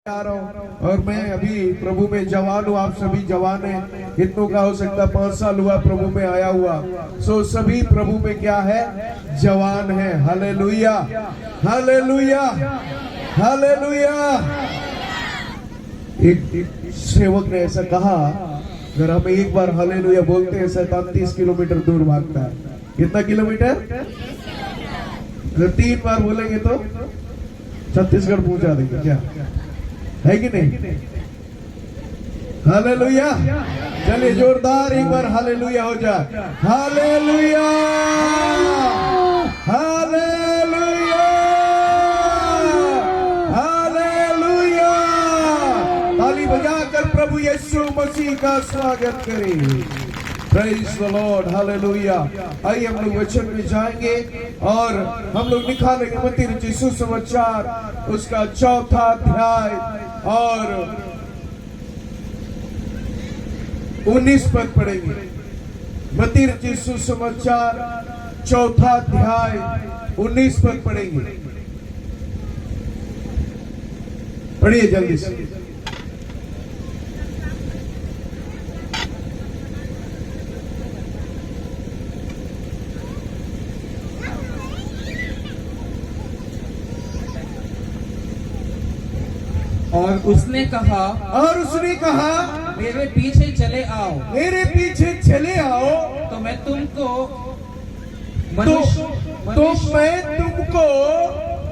आ रहा हूँ और मैं अभी प्रभु में जवान हूँ। आप सभी जवान हैं, कितनों का हो सकता 5 साल हुआ प्रभु में आया हुआ। सो सभी प्रभु में क्या है, जवान है। Hallelujah, hallelujah, hallelujah. एक सेवक ने ऐसा कहा, अगर हम एक बार हालेलुया बोलते हैं 37 किलोमीटर दूर भागता है। कितना किलोमीटर? अगर 3 बार बोलेंगे तो छत्तीसगढ़ पहुंचा देंगे, क्या है कि नहीं? हालेलुया। चलिए जोरदार एक बार हालेलुया हो जाए। Hallelujah, hallelujah, hallelujah. ताली बजाकर प्रभु यीशु मसीह का स्वागत करें। Praise the Lord, hallelujah. आइए हम लोग वचन में जाएंगे और हम लोग निकालेंगे मत्ती रचित सुसमाचार उसका 4था अध्याय और 19 पद पढ़ेंगे। मत्ती रचित सुसमाचार 4था अध्याय 19 पद पढ़ेंगे। पढ़िए जल्दी से। और उसने कहा, मेरे पीछे चले आओ, मेरे पीछे चले आओ, तो मैं तुमको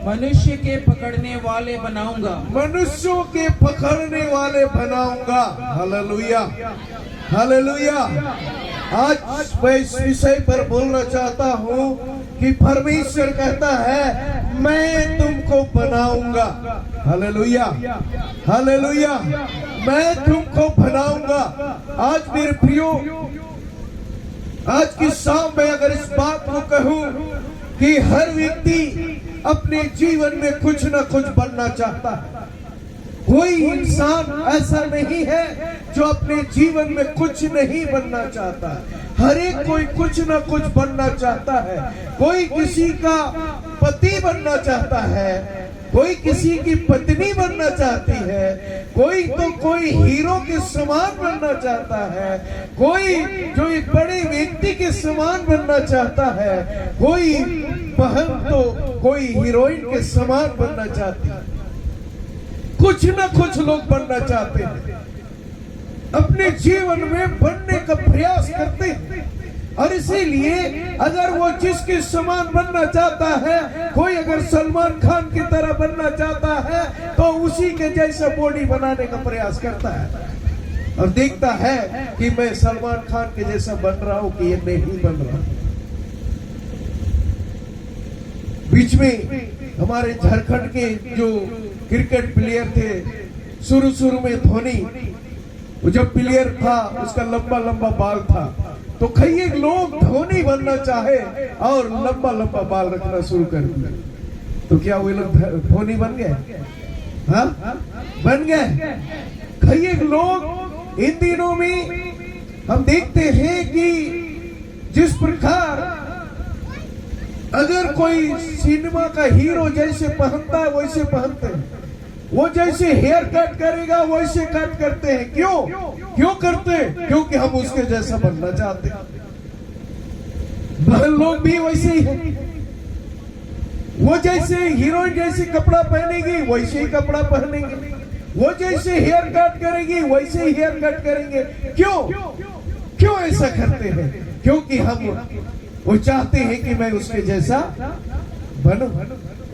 मनुष्य के पकड़ने वाले बनाऊंगा। मनुष्यों के पकड़ने वाले बनाऊंगा। Hallelujah, hallelujah. आज मैं इस विषय पर बोलना चाहता हूँ कि परमेश्वर कहता है मैं तुमको बनाऊंगा। Hallelujah, hallelujah. मैं तुमको बनाऊंगा। आज मेरे प्रियो, आज की शाम में अगर इस बात को कहूं कि हर व्यक्ति अपने जीवन में कुछ न कुछ बनना चाहता है। कोई इंसान ऐसा नहीं है जो अपने जीवन में कुछ नहीं बनना चाहता है। हर एक कोई कुछ न कुछ बनना चाहता है। कोई किसी का पति बनना चाहता है, कोई किसी की पत्नी बनना चाहती है, कोई हीरो के समान बनना चाहता है, कोई जो एक बड़े व्यक्ति के समान बनना चाहता है, कोई बहन तो कोई हीरोइन के समान बनना चाहती है। कुछ न कुछ लोग बनना चाहते हैं, अपने जीवन में बनने का प्रयास करते हैं। और इसीलिए अगर वो जिसके समान बनना चाहता है, कोई अगर सलमान खान की तरह बनना चाहता है तो उसी के जैसा बॉडी बनाने का प्रयास करता है और देखता है कि मैं सलमान खान के जैसा बन रहा हूं कि ये नहीं बन रहा। बीच में हमारे झारखंड के जो क्रिकेट प्लेयर थे, शुरू में धोनी, वो जब प्लेयर था उसका लंबा लंबा बाल था, तो कई लोग धोनी बनना चाहे और लंबा लंबा बाल रखना शुरू कर दिया। तो क्या वो लोग धोनी बन गए? हाँ, बन गए। कई लोग इन दिनों में हम देखते हैं कि जिस प्रकार अगर कोई सिनेमा का हीरो जैसे पहनता है वैसे पहनते हैं, वो जैसे हेयर कट करेगा वैसे कट करते हैं। क्यों करते हैं? क्योंकि हम उसके जैसा बनना चाहते हैं। बहन लोग भी वैसे ही हैं। वो जैसे हीरोइन जैसे कपड़ा पहनेगी वैसे ही कपड़ा पहनेंगे, वो जैसे हेयर कट करेगी वैसे ही हेयर कट करेंगे। क्यों ऐसा करते हैं? क्योंकि हम वो चाहते हैं कि मैं उसके जैसा बनूं,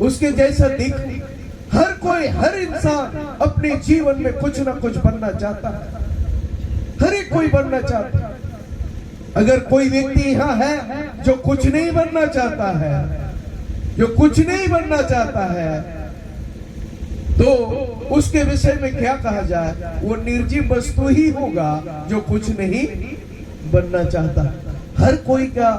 उसके जैसा दिखूं। हर इंसान अपने जीवन में कुछ ना कुछ बनना चाहता है। हर एक कोई बनना चाहता है। अगर कोई व्यक्ति यहाँ है जो कुछ नहीं बनना चाहता है, जो कुछ नहीं बनना चाहता है, तो उसके विषय में क्या कहा जाए? वो निर्जीव वस्तु ही होगा जो कुछ नहीं बनना चाहता। हर कोई का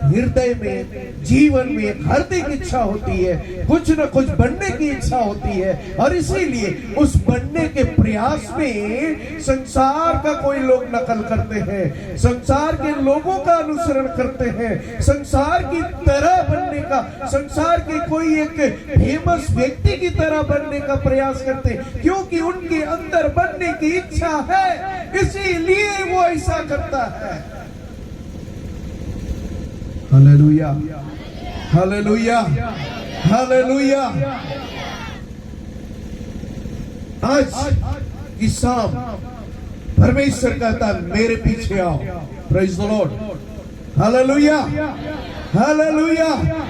हृदय में, जीवन में एक हार्दिक इच्छा होती है, कुछ न कुछ बनने की इच्छा होती है। और इसीलिए उस बनने के प्रयास में संसार का कोई लोग नकल करते हैं, संसार के लोगों का अनुसरण करते हैं, संसार की तरह बनने का, संसार के कोई एक फेमस व्यक्ति की तरह बनने का प्रयास करते हैं, क्योंकि उन अंदर बनने की इच्छा है, इसीलिए वो ऐसा करता है। Hallelujah, hallelujah, hallelujah. आज की शाम परमेश्वर कहता है मेरे पीछे आओ। Praise the Lord, hallelujah, hallelujah.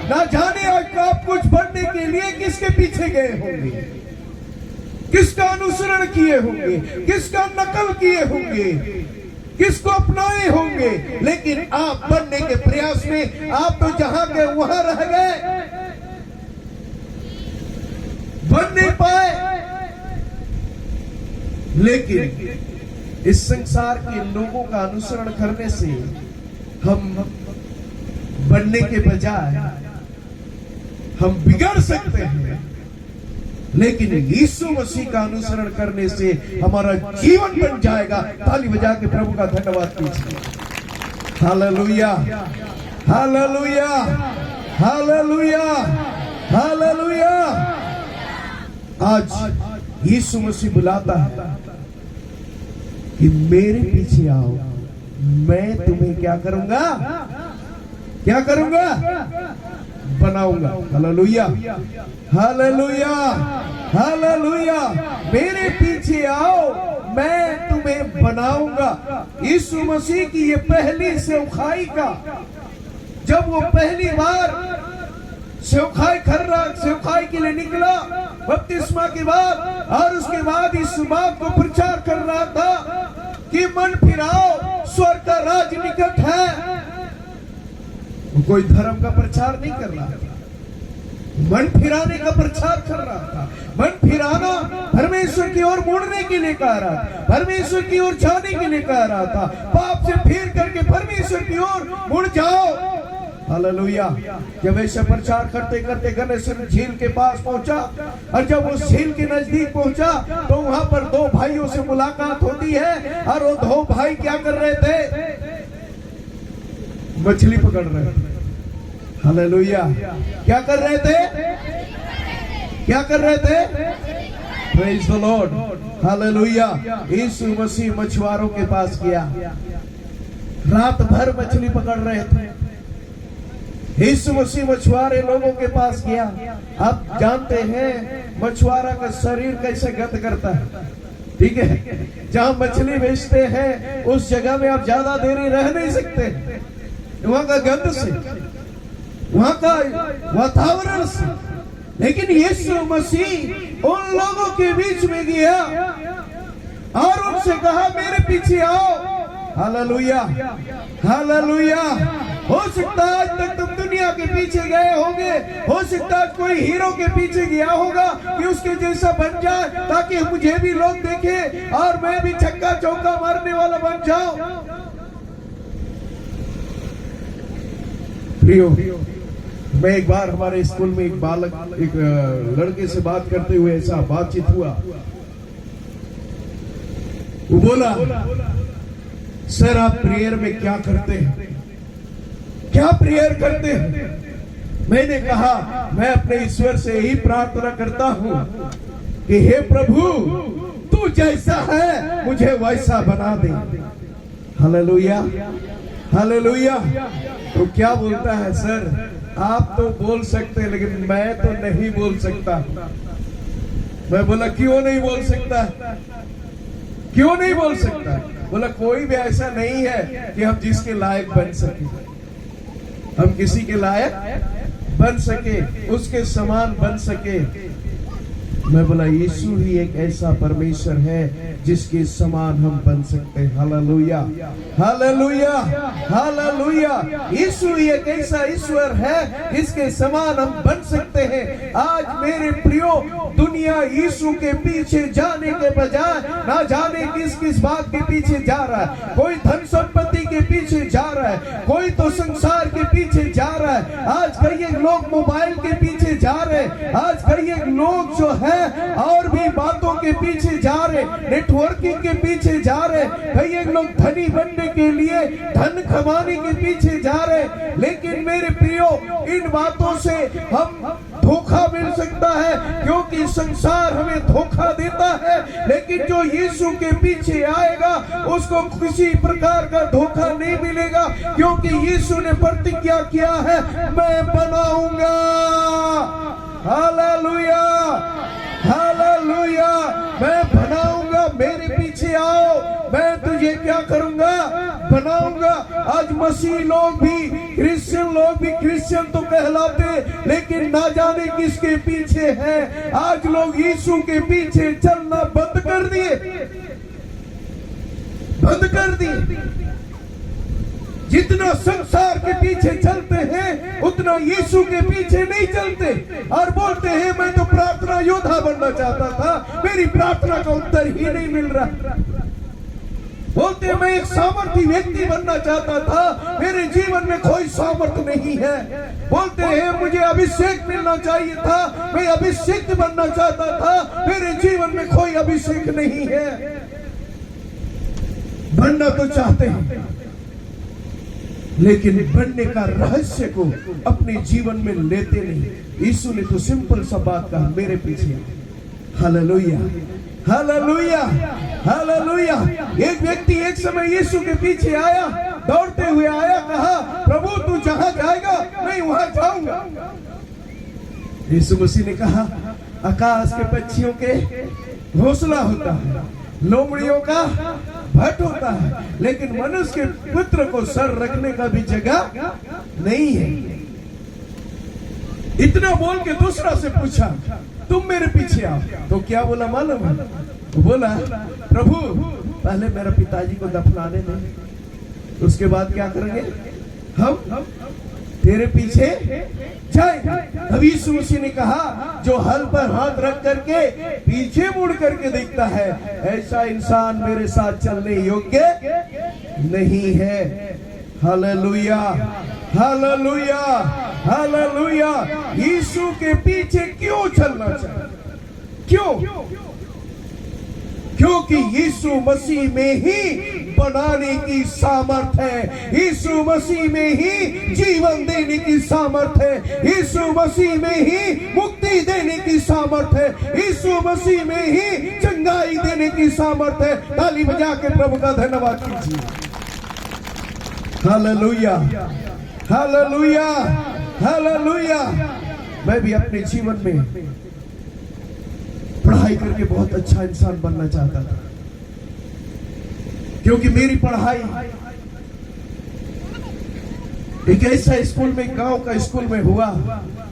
ना जाने आज आप कुछ बनने के लिए किसके पीछे गए होंगे, किसका अनुसरण किए होंगे, किसका नकल किए होंगे, किसको अपनाए होंगे, लेकिन आप बनने के प्रयास में आप तो जहां के वहां रह गए, बन नहीं पाए। लेकिन इस संसार के लोगों का अनुसरण करने से हम बनने के बजाय हम बिगड़ सकते हैं, लेकिन यीशु मसीह का अनुसरण करने से हमारा जीवन बन जाएगा। ताली बजा के प्रभु का धन्यवाद कीजिए। Hallelujah, hallelujah, hallelujah, hallelujah. आज यीशु मसीह बुलाता है कि मेरे पीछे आओ, मैं तुम्हें क्या करूंगा, क्या करूंगा, बनाऊंगा। Hallelujah, hallelujah, hallelujah. मेरे पीछे आओ, मैं तुम्हें बनाऊंगा। यीशु मसीह की ये पहली सेवकाई का, जब वो पहली बार सेवकाई के लिए निकला बपतिस्मा के बाद, और उसके बाद इस बात को प्रचार कर रहा था कि मन फिराओ, स्वर्ग का राज निकट है। वो कोई धर्म का प्रचार नहीं कर रहा था, मन फिराने का प्रचार कर रहा था। मन फिराना परमेश्वर की ओर मुड़ने के लिए कह रहा था, परमेश्वर की ओर जाने के लिए कह रहा था। पाप से फिर करके परमेश्वर की ओर मुड़ जाओ। हालेलुया। जब ऐसा प्रचार करते करते गन्नेसर झील के पास पहुंचा, और जब वो झील के नजदीक पहुंचा तो वहां पर दो भाइयों से मुलाकात होती है, और वो दो भाई क्या कर रहे थे, मछली पकड़ रहे थे। हालेलुया। क्या कर रहे थे, क्या कर रहे थे, प्रेज द लॉर्ड, हालेलुया। यीशु मसीह मछुआरों के पास गया, रात भर मछली पकड़ रहे थे। यीशु मसीह मछुआरे लोगों के पास गया। आप जानते हैं मछुआरा का शरीर कैसे गत करता है, ठीक है। जहां मछली बेचते हैं उस जगह में आप ज्यादा देरी रह नहीं सकते, वहां का गंध से, वहां का वातावरण से। लेकिन यीशु मसीह उन लोगों के बीच में गया और उनसे कहा मेरे पीछे आओ। Hallelujah, hallelujah. हो सकता है आज तक तुम दुनिया के पीछे गए होंगे, हो सकता है कोई हीरो के पीछे गया होगा कि उसके जैसा बन जाए ताकि मुझे भी लोग देखें और मैं भी छक्का चौका मारने वाला बन जाऊं। प्रियो, मैं एक बार हमारे स्कूल में एक लड़के से बात करते हुए ऐसा बातचीत हुआ। वो बोला, सर आप प्रेयर में क्या करते हैं, क्या प्रेयर करते हैं? मैंने कहा मैं अपने ईश्वर से ही प्रार्थना करता हूं कि हे प्रभु तू जैसा है मुझे वैसा बना दे। Hallelujah, hallelujah. तो क्या बोलता है, सर आप तो बोल सकते हैं लेकिन मैं तो नहीं बोल सकता। मैं बोला क्यों नहीं बोल सकता, क्यों नहीं बोल सकता? बोला कोई भी ऐसा नहीं है कि हम जिसके लायक बन सके, हम किसी के लायक बन सके, उसके समान बन सके। मैं बोला यीशु ही एक ऐसा परमेश्वर है जिसके समान हम बन सकते हैं। Hallelujah, hallelujah, hallelujah. यीशु ही एक ऐसा ईश्वर है जिसके समान हम बन सकते हैं। आज मेरे प्रियो, दुनिया यीशु के पीछे जाने के बजाय ना जाने किस किस बात के पीछे जा रहा है। कोई धन संपत्ति के पीछे जा रहा है, कोई तो संसार के पीछे जा रहा है। आज कई लोग मोबाइल के पीछे जा रहे हैं, आज कई लोग जो है और भी बातों के पीछे जा रहे, नेटवर्किंग के पीछे जा रहे। कई लोग धनी बनने के लिए धन कमाने के पीछे जा रहे। लेकिन मेरे प्रियो, इन बातों से हम धोखा मिल सकता है, क्योंकि संसार हमें धोखा देता है, लेकिन जो यीशु के पीछे आएगा उसको किसी प्रकार का धोखा नहीं मिलेगा, क्योंकि यीशु ने प्रतिज्ञा किया है, मैं बनाऊंगा। हालेलुया, हालेलुया, मैं बनाऊंगा, मेरे पीछे आओ, मैं तुझे क्या करूंगा, बनाऊंगा। आज मसीह लोग भी, क्रिश्चियन लोग भी, क्रिश्चियन तो कहलाते, लेकिन ना जाने किसके पीछे हैं। आज लोग यीशु के पीछे चलना बंद कर दिए, बंद कर दिए। जितना संसार के पीछे चलते हैं उतना यीशु के पीछे नहीं चलते, और बोलते हैं मैं तो प्रार्थना योद्धा बनना चाहता था, मेरी प्रार्थना का उत्तर ही नहीं मिल रहा। बोलते मैं एक सामर्थी व्यक्ति बनना चाहता था, मेरे जीवन में कोई सामर्थ नहीं है। बोलते हैं मुझे अभिषेक मिलना चाहिए था, मैं अभिषेक बनना चाहता था, मेरे जीवन में कोई अभिषेक नहीं है। बनना तो चाहते हैं, लेकिन बनने का रहस्य को अपने जीवन में लेते नहीं। यीशु ने तो सिंपल सा बात कहा, मेरे पीछे। Hallelujah, hallelujah, hallelujah. एक व्यक्ति एक समय यीशु के पीछे आया, दौड़ते हुए आया, कहा प्रभु तू जहां जाएगा मैं वहां जाऊंगा। यीशु मसीह ने कहा आकाश के पक्षियों के घोंसला होता है, लोमड़ियों का भट्ट होता है, लेकिन मनुष्य के पुत्र को सर रखने का भी जगह नहीं है। इतना बोल के दूसरा से पूछा तुम मेरे पीछे आओ, तो क्या बोला मालूम है? बोला प्रभु पहले मेरे पिताजी को दफनाने दे, उसके बाद क्या करेंगे, हम तेरे पीछे जाएंगे। तभी यीशु मसीह ने कहा जो हल पर हाथ रख करके पीछे मुड़ करके देखता है, ऐसा इंसान मेरे साथ चलने योग्य नहीं है। Hallelujah, hallelujah, hallelujah. यीशु के पीछे क्यों चलना चाहिए? क्यों? क्योंकि यीशु मसीह में ही बनाने की सामर्थ है, यीशु मसीह में ही जीवन देने की सामर्थ है, यीशु मसीह में ही मुक्ति देने की सामर्थ है, यीशु मसीह में ही चंगाई देने की सामर्थ है। ताली बजा के प्रभु का धन्यवाद कीजिए। Hallelujah, hallelujah, hallelujah. मैं भी अपने जीवन में पढ़ाई करके बहुत अच्छा इंसान बनना चाहता था, क्योंकि मेरी पढ़ाई एक ऐसा स्कूल में, गांव का स्कूल में हुआ,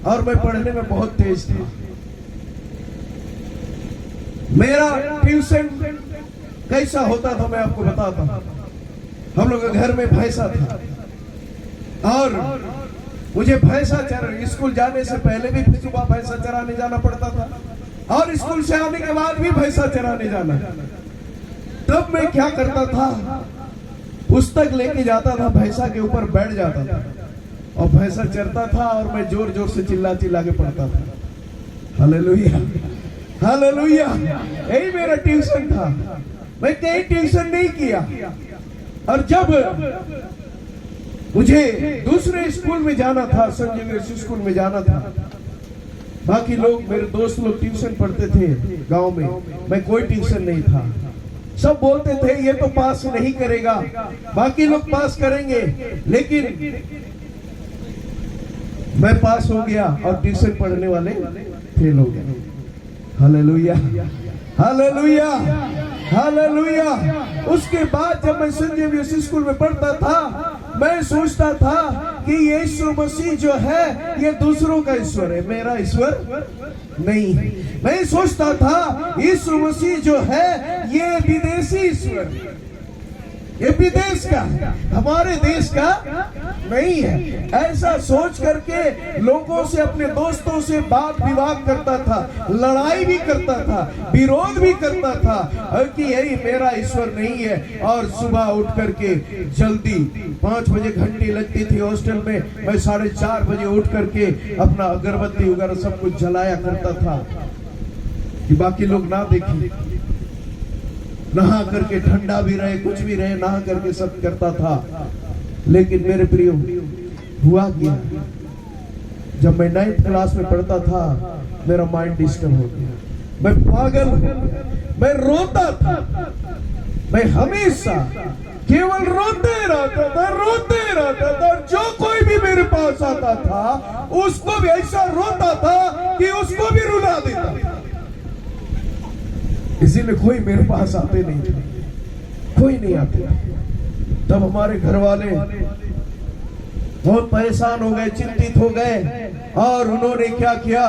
और मैं पढ़ने में बहुत तेज था। मेरा ट्यूशन कैसा होता था मैं आपको बताता हूं। हम लोग के घर में भैंसा था, और मुझे भैंसा स्कूल जाने से पहले भी सुबह भैंसा चराने जाना पड़ता था, और स्कूल से आने के बाद भी भैंसा चराने जाना। तब मैं क्या करता था, पुस्तक लेके जाता था, भैंसा के ऊपर बैठ जाता था, और भैंसा चरता था, और मैं जोर जोर से चिल्ला चिल्ला के पढ़ता था। Hallelujah, hallelujah. यही मेरा ट्यूशन था। मैं कहीं ट्यूशन नहीं किया। और जब मुझे दूसरे स्कूल में जाना था, संजीव स्कूल में जाना था, बाकी लोग मेरे दोस्त लोग ट्यूशन पढ़ते थे गांव में, मैं कोई ट्यूशन नहीं था। सब बोलते थे ये तो पास नहीं करेगा, बाकी लोग पास करेंगे, लेकिन मैं पास हो गया और ट्यूशन पढ़ने वाले फेल हो गए। Hallelujah, hallelujah, hallelujah. उसके बाद जब मैं संजीव स्कूल में पढ़ता था, मैं सोचता था कि यीशु मसीह जो है ये दूसरों का ईश्वर है, मेरा ईश्वर नहीं है। मैं सोचता था यीशु मसीह जो है ये विदेशी ईश्वर, ये विदेश का, हमारे देश का नहीं है। ऐसा सोच करके लोगों से, अपने दोस्तों से बात विवाद करता था, लड़ाई भी करता था, विरोध भी करता था कि यही मेरा ईश्वर नहीं है। और सुबह उठ करके जल्दी 5 बजे घंटी लगती थी हॉस्टल में, मैं 4:30 बजे उठ करके अपना अगरबत्ती वगैरह सब कुछ जलाया करता था कि बाकी लोग ना देखें। नहा करके, ठंडा भी रहे कुछ भी रहे, नहा करके सब करता था। लेकिन मेरे प्रियो हुआ क्या, जब मैं 9th क्लास में पढ़ता था मेरा माइंड डिस्टर्ब हो गया, मैं पागल हो गया, मैं रोता था, मैं हमेशा केवल रोते रहता था, रोते रहता था। जो कोई भी मेरे पास आता था उसको भी ऐसा रोता था कि उसको भी रुला देता था। इसीलिए कोई मेरे पास आते नहीं थे, कोई नहीं आते। तब हमारे घर वाले बहुत परेशान हो गए, चिंतित हो गए, और उन्होंने क्या किया,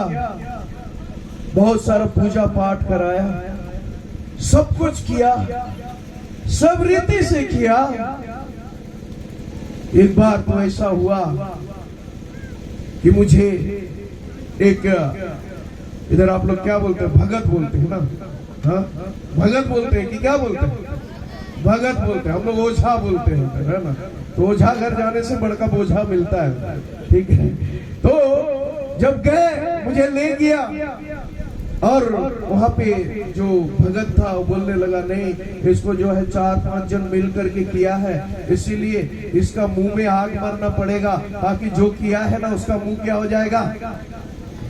बहुत सारा पूजा पाठ कराया, सब कुछ किया, सब रीति से किया। एक बार तो ऐसा हुआ कि मुझे एक, इधर आप लोग क्या बोलते हैं, भगत बोलते हैं ना, हाँ भगत बोलते हैं कि क्या बोलते हैं, भगत बोलते हैं, हम लोग ओझा बोलते हैं, है ना। तो ओझा घर जाने से बड़का बोझा मिलता है, ठीक है। तो जब गए मुझे ले गया, और वहां पे जो भगत था वो बोलने लगा, नहीं इसको जो है 4-5 जन मिल करके किया है, इसीलिए इसका मुंह में आग मारना पड़ेगा, ताकि जो किया है ना उसका मुंह क्या हो जाएगा,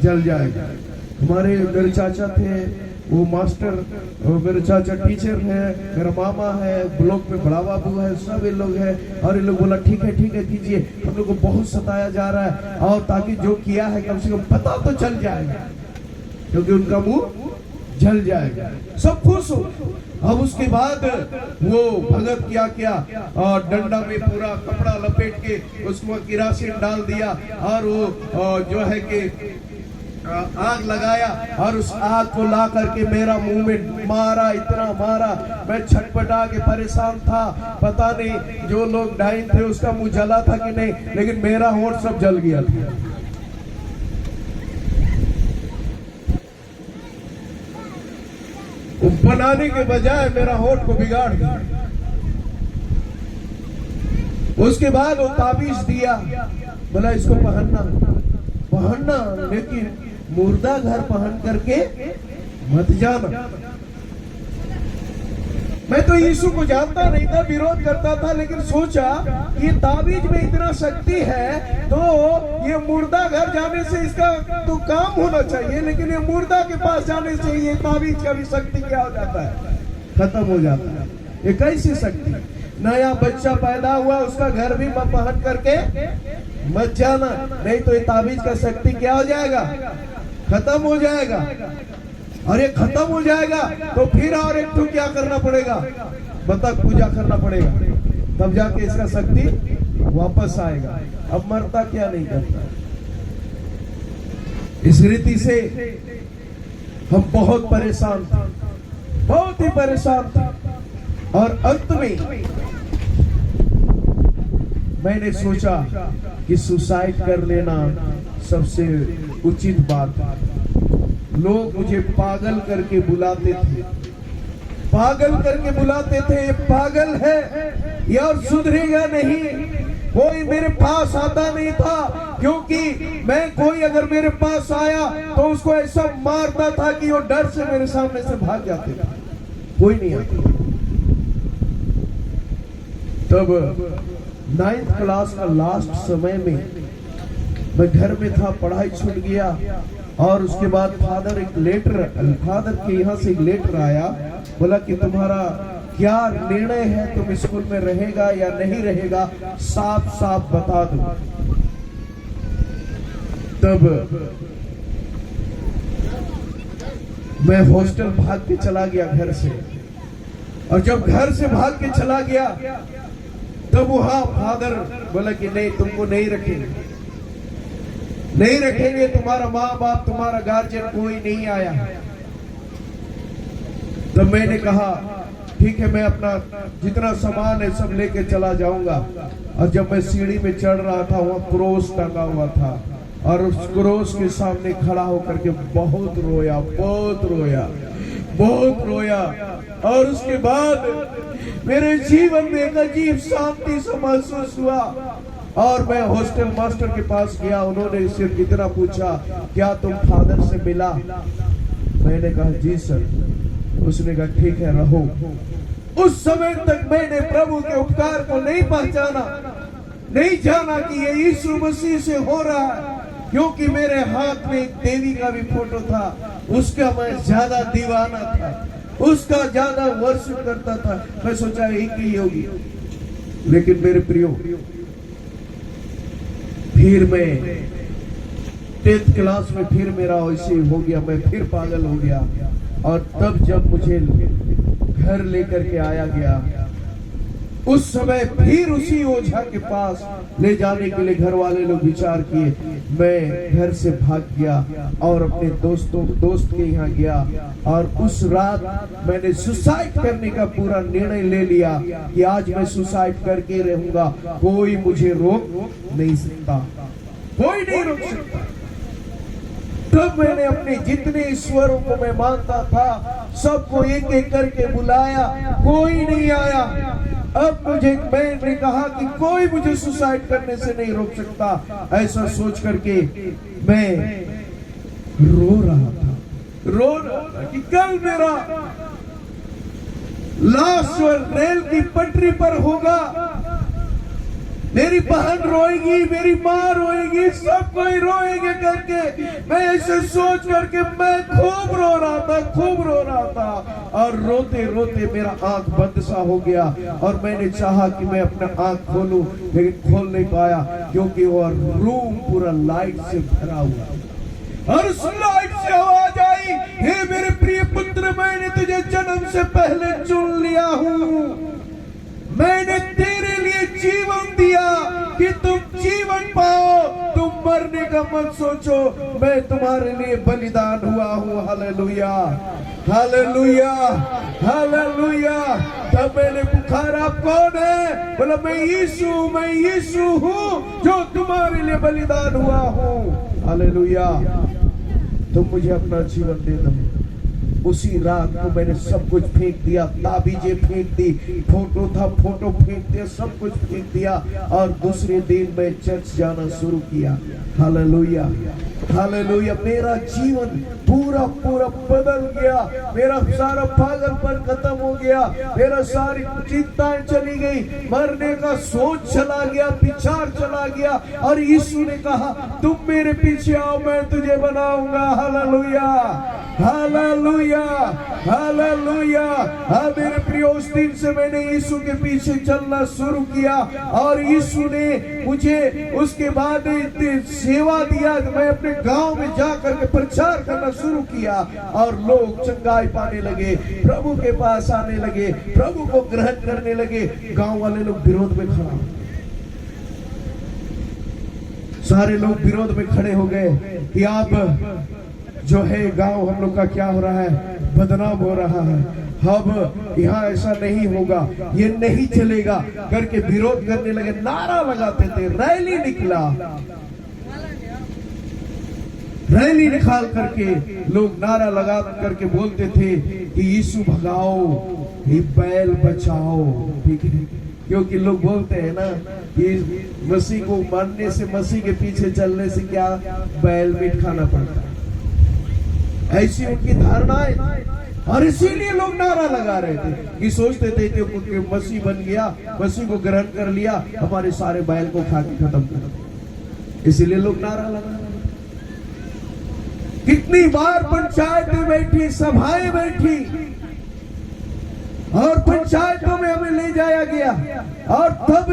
जल जाएगा। हमारे मेरे चाचा थे, वो मास्टर, मेरे चाचा टीचर है, मेरा मामा है, ब्लॉक में बड़ा बाबू है, सब ये लोग है। और ये लोग बोला ठीक है कीजिए, हम लोग को बहुत सताया जा रहा है, और ताकि जो किया है कम से कम पता तो चल जाएगा, क्योंकि उनका मुंह जल जाएगा। सब खुश हो। अब उसके बाद वो भगत क्या और डंडा में पूरा कपड़ा लपेट के उसमें किरासिन डाल दिया, और वो जो है कि आग लगाया, और उस आग को ला करके मेरा मुंह में मारा, इतना मारा, मैं छटपटा के परेशान था। पता नहीं जो लोग डाइन थे उसका मुंह जला था कि नहीं, लेकिन मेरा होंठ सब जल गया था। बनाने के बजाय मेरा होठ को बिगाड़ दिया। उसके बाद वो ताबीज दिया, बोला इसको पहनना, लेकिन मुर्दा घर पहन करके मत जाना। मैं तो यीशु को जानता नहीं था, विरोध करता था, लेकिन सोचा ये ताबीज में इतना शक्ति है तो ये मुर्दा घर जाने से इसका तो काम होना चाहिए, लेकिन ये मुर्दा के पास जाने से ये ताबीज का भी शक्ति क्या हो जाता है, खत्म हो जाता है। ये कैसी शक्ति, नया बच्चा पैदा हुआ उसका घर भी पहन करके मत जाना, नहीं तो ये ताबीज का शक्ति क्या हो जाएगा, खत्म हो जाएगा। और ये खत्म हो जाएगा तो फिर और एक तो क्या करना पड़ेगा, बतख पूजा करना पड़ेगा, तब जाके इसका शक्ति वापस आएगा। अब मरता क्या नहीं करता। इस रीति से हम बहुत परेशान थे, बहुत ही परेशान थे, और अंत में मैंने सोचा कि सुसाइड कर लेना सबसे उचित बात है। लोग मुझे पागल करके बुलाते थे, ये पागल है, ये और सुधरेगा नहीं। कोई मेरे पास आता नहीं था, क्योंकि मैं कोई अगर मेरे पास आया तो उसको ऐसा मारता था कि वो डर से मेरे सामने से भाग जाते थे, कोई नहीं आता। तब 9th क्लास का लास्ट समय में मैं घर में था, पढ़ाई छूट गया, और उसके बाद फादर के यहाँ से एक लेटर आया, बोला कि तुम्हारा क्या निर्णय है, तुम स्कूल में रहेगा या नहीं रहेगा, साफ साफ बता दो। तब मैं हॉस्टल भाग के चला गया घर से, और जब घर से भाग के चला गया तब वहां फादर बोला कि नहीं, तुमको नहीं रखेंगे, तुम्हारा माँ बाप, तुम्हारा गार्जियन कोई नहीं आया। तब मैंने कहा ठीक है, मैं अपना जितना सामान है सब लेके चला जाऊंगा। और जब मैं सीढ़ी में चढ़ रहा था, वहां क्रोस टंगा हुआ था, और उस क्रोस के सामने खड़ा होकर के बहुत रोया। और उसके बाद मेरे जीवन में एक अजीब शांति सा महसूस हुआ, और मैं हॉस्टल मास्टर के पास गया। उन्होंने सिर्फ इतना पूछा, क्या तुम फादर से मिला? मैंने कहा जी सर। उसने कहा ठीक है, रहो। उस समय तक मैंने प्रभु के उपकार को नहीं पहचाना, नहीं जाना कि ये यीशु मसीह से हो रहा है। क्योंकि मेरे हाथ में एक देवी का भी फोटो था, उसका मैं ज्यादा दीवाना था, उसका ज्यादा वर्शिप करता था। मैं सोचा एक ही होगी, लेकिन मेरे प्रियो फिर मैं 10th क्लास में फिर मेरा वैसे हो गया, मैं फिर पागल हो गया। और तब जब मुझे घर लेकर के आया गया, उस समय फिर उसी ओझा के पास ले जाने के लिए घर वाले लोग विचार किए। मैं घर से भाग गया और अपने दोस्त के यहाँ गया, और उस रात मैंने सुसाइड करने का पूरा निर्णय ले लिया कि आज मैं सुसाइड करके रहूंगा, कोई मुझे रोक नहीं सकता, कोई नहीं रोक सकता। तब मैंने अपने जितने ईश्वरों को मैं मानता था सबको एक एक करके बुलाया, कोई नहीं आया। अब मैंने कहा कि कोई मुझे सुसाइड करने से नहीं रोक सकता। ऐसा सोच करके मैं रो रहा था कि कल मेरा लाश रेल की पटरी पर होगा, मेरी बहन रोएगी, मेरी माँ रोएगी, सब कोई रोएंगे करके मैं ऐसे सोच करके मैं खूब रो रहा था। और रोते रोते मेरा आंख बंद सा हो गया, और मैंने चाहा कि मैं अपना आंख खोलूं, लेकिन खोल नहीं पाया, क्योंकि वो रूम पूरा लाइट से भरा हुआ। और उस लाइट से आवाज आई, हे मेरे प्रिय पुत्र, मैंने तुझे जन्म से पहले चुन लिया हूँ, मैंने तेरे लिए जीवन दिया कि तुम जीवन पाओ, तुम मरने का मत सोचो, मैं तुम्हारे लिए बलिदान हुआ हूँ। Hallelujah, hallelujah, hallelujah. तब मैंने पुकारा, कौन है? बोला, मैं यीशु हूँ जो तुम्हारे लिए बलिदान हुआ हूँ। हालेलुया। तुम मुझे अपना जीवन दे दो। उसी रात को मैंने सब कुछ फेंक दिया, ताबीजें फेंक दी, फोटो था फोटो फेंक दिया, सब कुछ फेंक दिया, और दूसरे दिन मैं चर्च जाना शुरू किया। Hallelujah, hallelujah. मेरा जीवन पूरा बदल गया, मेरा सारा पागलपन खत्म हो गया, मेरा सारी चिंताएं चली गई, मरने का सोच चला गया, विचार चला गया। और यीशु ने कहा, तुम मेरे पीछे आओ, मैं तुझे बनाऊंगा। Hallelujah, hallelujah, hallelujah. हाँ मेरे प्रियो, उस दिन से मैंने यीशु के पीछे चलना शुरू किया, और यीशु ने मुझे उसके बाद सेवा दिया। मैं अपने गांव में जाकर के प्रचार करना शुरू किया, और लोग चंगाई पाने लगे, प्रभु के पास आने लगे, प्रभु को ग्रहण करने लगे। गांव वाले लोग विरोध में खड़ा, सारे लोग विरोध में खड़े हो गए कि आप जो है गांव हम लोग का क्या हो रहा है, बदनाम हो रहा है, अब यहाँ ऐसा नहीं होगा, ये नहीं चलेगा करके विरोध करने लगे, नारा लगाते थे। रैली निकला, रैली निकाल करके लोग नारा लगा करके बोलते थे कि यीशु भगाओ, ये बैल बचाओ। ठीक है, क्योंकि लोग बोलते हैं ना कि मसीह को मानने से, मसीह के पीछे चलने से क्या बैल मीट खाना पड़ता है, ऐसी उनकी धारणाएं। और इसीलिए लोग नारा लगा रहे थे कि सोचते थे कि मसीह बन गया, मसीह को ग्रहण कर लिया, हमारे सारे बैल को खा के खत्म कर। इसीलिए लोग नारा लगा रहे। कितनी बार पंचायतें बैठी, सभाएं बैठी, और पंचायतों में हमें ले जाया गया। और तब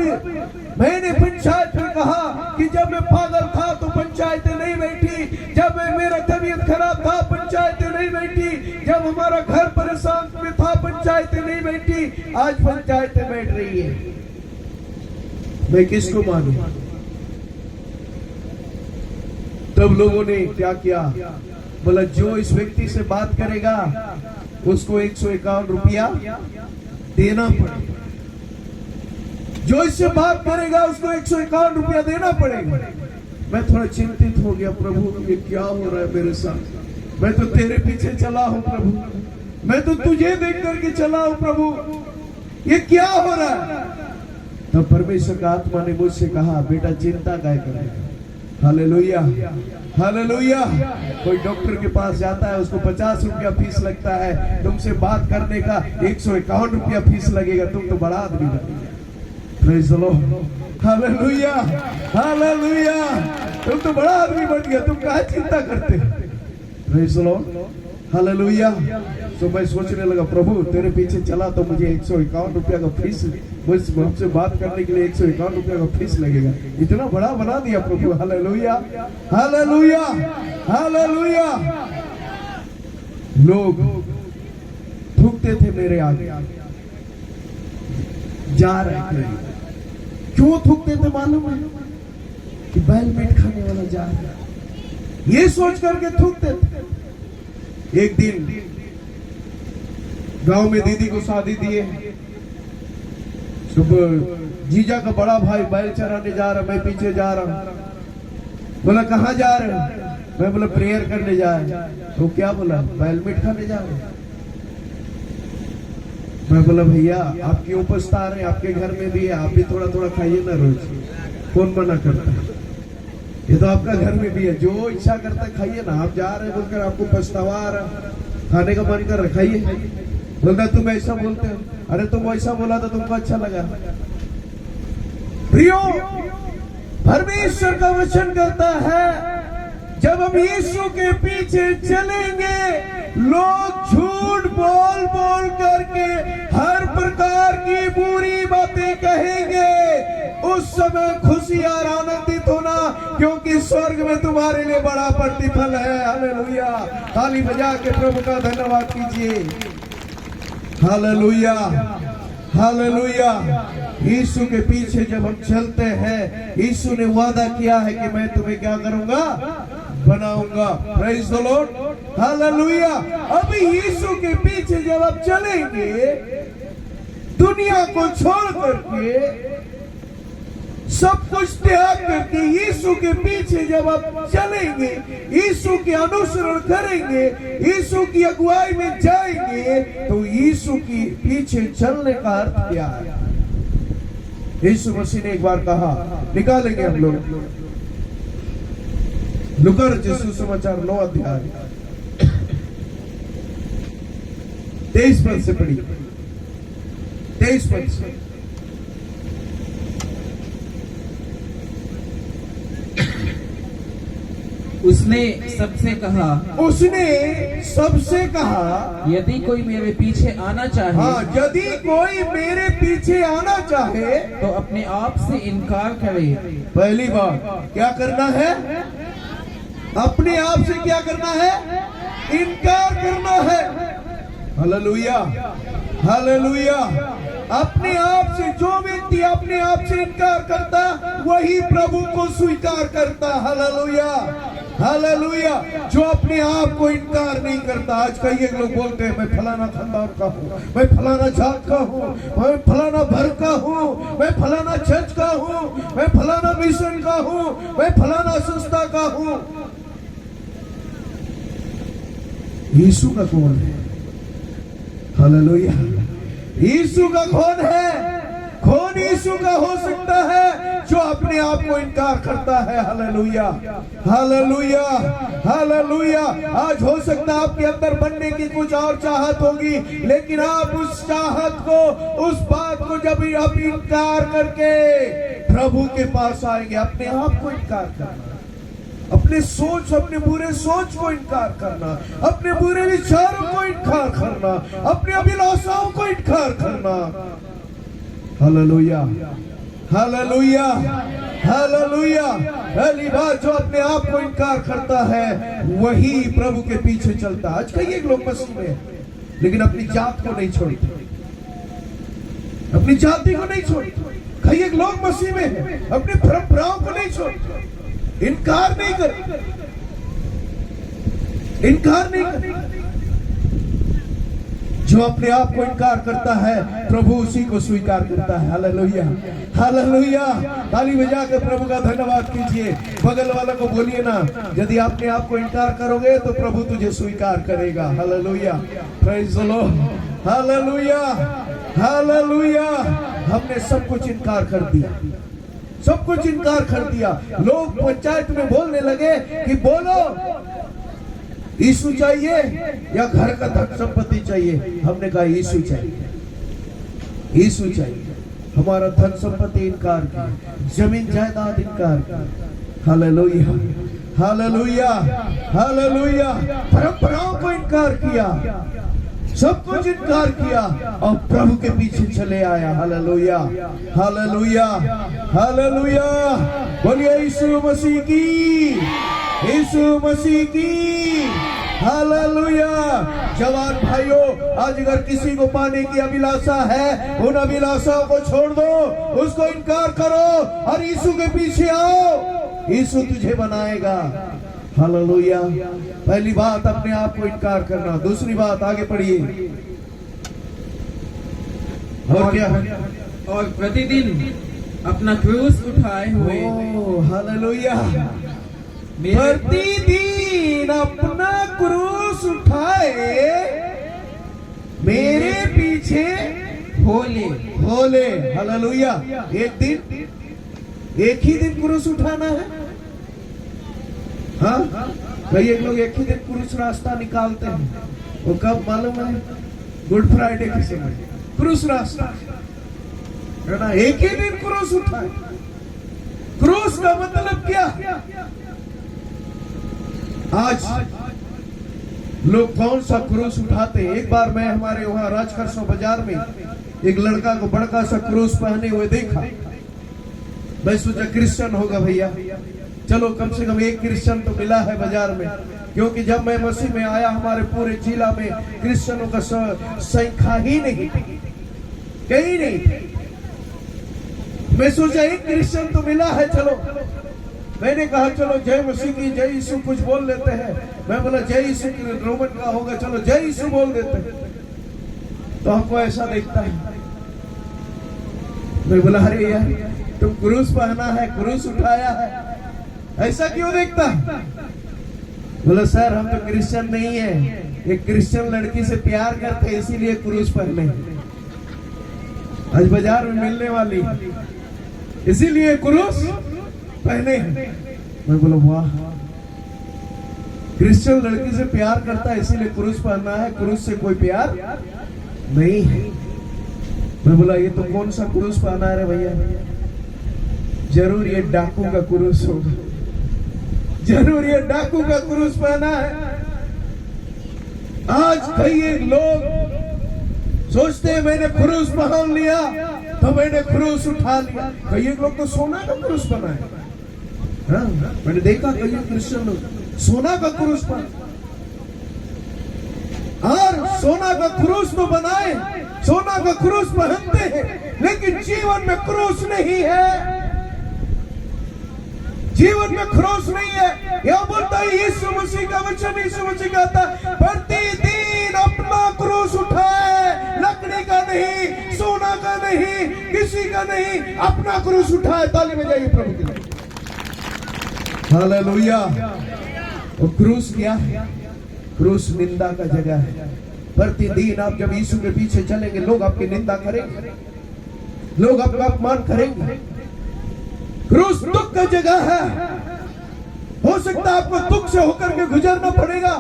मैंने पंचायत में कहा कि जब मैं पागल था तो पंचायतें नहीं बैठी, जब मेरा तबीयत खराब था पंचायतें नहीं बैठी, जब हमारा घर परेशान में था पंचायतें नहीं बैठी, आज पंचायतें बैठ रही है। मैं किसको मानूं? तब लोगों ने क्या किया, बोला जो इस व्यक्ति से बात करेगा उसको 151 रुपया देना पड़ेगा, जो इससे बात करेगा उसको 151 रुपया देना पड़ेगा। मैं थोड़ा चिंतित हो गया, प्रभु ये क्या हो रहा है मेरे साथ? मैं तो तेरे पीछे चला हूं प्रभु, मैं तो तुझे देख करके चला हूं प्रभु, ये क्या हो रहा है? तब परमेश्वर का आत्मा ने मुझसे कहा, बेटा चिंता काय कर रहे? Hallelujah, hallelujah. कोई डॉक्टर के पास जाता है, उसको 50 रुपया फीस लगता है, तुमसे बात करने का 151 रुपया फीस लगेगा, तुम तो बड़ा आदमी बन गए। Praise the Lord, hallelujah, hallelujah. तुम तो बड़ा आदमी बन गया, तुम काहे चिंता करते? Praise the Lord, hallelujah. तो मैं सोचने लगा, प्रभु तेरे पीछे चला तो मुझे 151 रुपया का फीस, मुझसे बात करने के लिए 151 रुपया का फीस लगेगा। इतना बड़ा बना दिया प्रभु। Hallelujah, hallelujah, hallelujah. लोग थूकते थे मेरे आगे, जा रहे थे। क्यों थूकते थे मालूम है? कि बैल मीट खाने वाला जा रहा है, ये सोच करके थूकते थे। एक दिन गांव में दीदी को शादी दिए, सुबह जीजा का बड़ा भाई बैल चराने जा रहा, मैं पीछे जा रहा हूं। बोला कहाँ जा रहे हो? मैं बोला प्रेयर करने जा रहे। तो क्या बोला? बैल मीट खाने जा रहे। मैं बोला भैया आप क्यों पछता रहे हैं? आपके घर में भी है, आप भी थोड़ा थोड़ा खाइए ना रोज। कौन मना करता है? ये तो आपका घर में भी है, जो इच्छा करता है खाइए ना। आप जा रहे बोलकर आपको पछतावा आ रहा, खाने का मन कर रहा, खाइए। बोलता तुम ऐसा बोलते हो। अरे तुम ऐसा बोला तो तुमको अच्छा लगा। प्रियो, परमेश्वर का वचन कहता है जब हम यीशु के पीछे चलेंगे, लोग झूठ बोल बोल करके हर प्रकार की बुरी बातें कहेंगे, उस समय खुशी और आनंदित होना, क्योंकि स्वर्ग में तुम्हारे लिए बड़ा प्रतिफल है। हालेलुया। ताली बजा के प्रभु का धन्यवाद कीजिए। Hallelujah, hallelujah. यीशु के पीछे जब हम चलते हैं, यीशु ने वादा किया है कि मैं तुम्हें क्या करूंगा? बनाऊंगा। Praise the Lord, hallelujah. अभी यीशु के पीछे जब आप चलेंगे, दुनिया को छोड़ करके, सब कुछ त्याग करके यीशु के पीछे जब आप चलेंगे, यीशु के अनुसरण करेंगे, यीशु की अगुवाई में जाएंगे, तो यीशु के पीछे चलने का अर्थ क्या है? यीशु मसीह ने एक बार कहा, निकालेंगे हम लोग लूका रचित सुसमाचार 9 अध्याय 23 पद से पढ़ी। 23 पद से। उसने सबसे कहा, उसने सबसे कहा, यदि कोई मेरे पीछे आना चाहे, हाँ, यदि कोई मेरे पीछे आना चाहे तो अपने आप से इनकार करे। पहली बात क्या करना है? अपने आप से क्या करना है? इनकार करना है। Hallelujah, hallelujah. अपने आप से, जो व्यक्ति अपने आप से इनकार करता, वही प्रभु को स्वीकार करता। Hallelujah, hallelujah. जो अपने आप को इनकार नहीं करता। आज कई लोग बोलते हैं मैं फलाना खानदान का हूँ, मैं फलाना जात का हूँ, मैं फलाना भर का हूँ, मैं फलाना चर्च का हूँ, मैं फलाना मिशन का हूँ, मैं फलाना संस्था का हूँ। यीशु का कौन है? हालेलुया। यीशु का कौन है? कौन यीशु का हो सकता है? जो अपने आप को इनकार करता है। Hallelujah, hallelujah, hallelujah. आज हो सकता है आपके अंदर बनने की कुछ और चाहत होगी, लेकिन आप उस चाहत को, उस बात को जब आप इनकार करके प्रभु के पास आएंगे, अपने आप को इनकार करना, अपने सोच, अपने बुरे सोच को इनकार करना, अपने बुरे विचारों को इनकार करना, अपने अभिलाषाओं को इनकार करना। Hallelujah, hallelujah, hallelujah. पहली बात, जो अपने आप को इनकार करता है वही प्रभु के पीछे चलता। आज कई लोग मसीह में हैं, लेकिन अपनी जात को नहीं छोड़ते, अपनी जाति को नहीं छोड़ते। कई लोग मसीह में हैं, अपनी परंपराओं को नहीं छोड़ते, इनकार नहीं करते, इनकार नहीं करते। जो अपने आप को इनकार करता है, प्रभु उसी को स्वीकार करता है। Hallelujah, hallelujah. ताली बजा कर प्रभु का धन्यवाद कीजिए। बगल वाला को बोलिए ना, यदि अपने आप को इनकार करोगे तो प्रभु तुझे स्वीकार करेगा। Hallelujah, praise the Lord, hallelujah, hallelujah. हमने सब कुछ इनकार कर दिया, सब कुछ इनकार कर दिया। लोग पंचायत में बोलने लगे कि बोलो यीशु चाहिए या घर का धन संपत्ति चाहिए। हमने कहा यीशु चाहिए, यीशु चाहिए। हमारा धन संपत्ति इनकार की, जमीन जायदाद इनकार की, हालेलुया, हालेलुया, हालेलुया। परंपराओं को इनकार किया, सब कुछ इनकार किया और प्रभु के पीछे चले आया। Hallelujah, hallelujah, hallelujah. बोलिए यीशु मसीह की, यीशु मसीह की। हालेलुया। जवान भाइयों, आज अगर किसी को पाने की अभिलाषा है, उन अभिलाषाओं को छोड़ दो, उसको इनकार करो और यीशु के पीछे आओ। यीशु तुझे बनाएगा। हालेलुया। पहली बात अपने आप को इनकार करना। दूसरी बात, आगे पढ़िए। और क्या? और प्रतिदिन अपना क्रूस उठाए हुए हालेलुया। प्रतिदिन अपना क्रूस उठाए मेरे पीछे होले। होले। हालेलुया। एक दिन, एक ही दिन क्रूस उठाना है। हाँ, कई एक लोग एक ही दिन क्रूस रास्ता निकालते हैं। वो कब मालूम है? गुड फ्राइडे के समय क्रूस रास्ता है ना। एक ही दिन क्रूस उठाए। क्रूस का मतलब क्या? आज लोग कौन सा क्रूस उठाते हैं? एक बार मैं हमारे वहां राजखरसों बाजार में एक लड़का को बड़का सा क्रूस पहने हुए देखा। मैं सोचा क्रिश्चियन होगा भैया, चलो कम से कम एक क्रिश्चियन तो मिला है बाजार में। क्योंकि जब मैं मसीह में आया, हमारे पूरे जिला में क्रिश्चियनों का संख्या ही नहीं, कहीं नहीं। मैं सोचा एक क्रिश्चियन तो मिला है, चलो। मैंने कहा चलो जय मसीह की, जय यीशु कुछ बोल लेते हैं। मैं बोला जय यीशु रोमन का होगा, चलो जय यीशु बोल देते हैं। तो हमको ऐसा देखता है। मैं बोला अरे यार, तुम क्रूस पहना है, क्रूस उठाया है, ऐसा क्यों देखता? बोला सर हम तो क्रिश्चियन नहीं है, एक क्रिश्चियन लड़की से प्यार करते हैं इसीलिए क्रूस पहने, आज बाजार में मिलने वाली इसीलिए क्रूस पहने। मैं बोला वाह, क्रिश्चियन लड़की से प्यार करता है इसीलिए क्रूस पहनना है, क्रूस से कोई प्यार नहीं है। मैं बोला ये तो कौन सा क्रूस पहना है रे भैया? जरूर ये डाकू का क्रूस होगा, जरूर ये डाकू का क्रूस पहना है। आज कई लोग सोचते हैं मैंने क्रूस पहन लिया तो मैंने क्रूस उठा लिया। कई लोग तो सोना का क्रूस पहना है। हाँ, मैंने देखा कई क्रिश्चियन लोग सोना का क्रूस पहन, और सोना का क्रूस तो बनाए, सोना का क्रूस पहनते हैं, लेकिन जीवन में क्रूस नहीं है, जीवन में क्रूस नहीं है। यह बोलता है यीशु मसीह का वचन, यीशु मसीह कहता है प्रतिदिन अपना क्रूस उठाए, लकड़ी का नहीं, सोना का नहीं, किसी का नहीं, अपना क्रूस उठाए। ताली बजाइए प्रभु के लिए। हालेलुया। और क्रूस क्या है? क्रूस निंदा का जगह है। प्रतिदिन आप जब यीशु के पीछे चलेंगे, लोग आपकी निंदा करेंगे, लोग आपका अपमान करेंगे। क्रूस दुख का जगह है। हो सकता है आपको दुख से होकर के गुजरना पड़ेगा।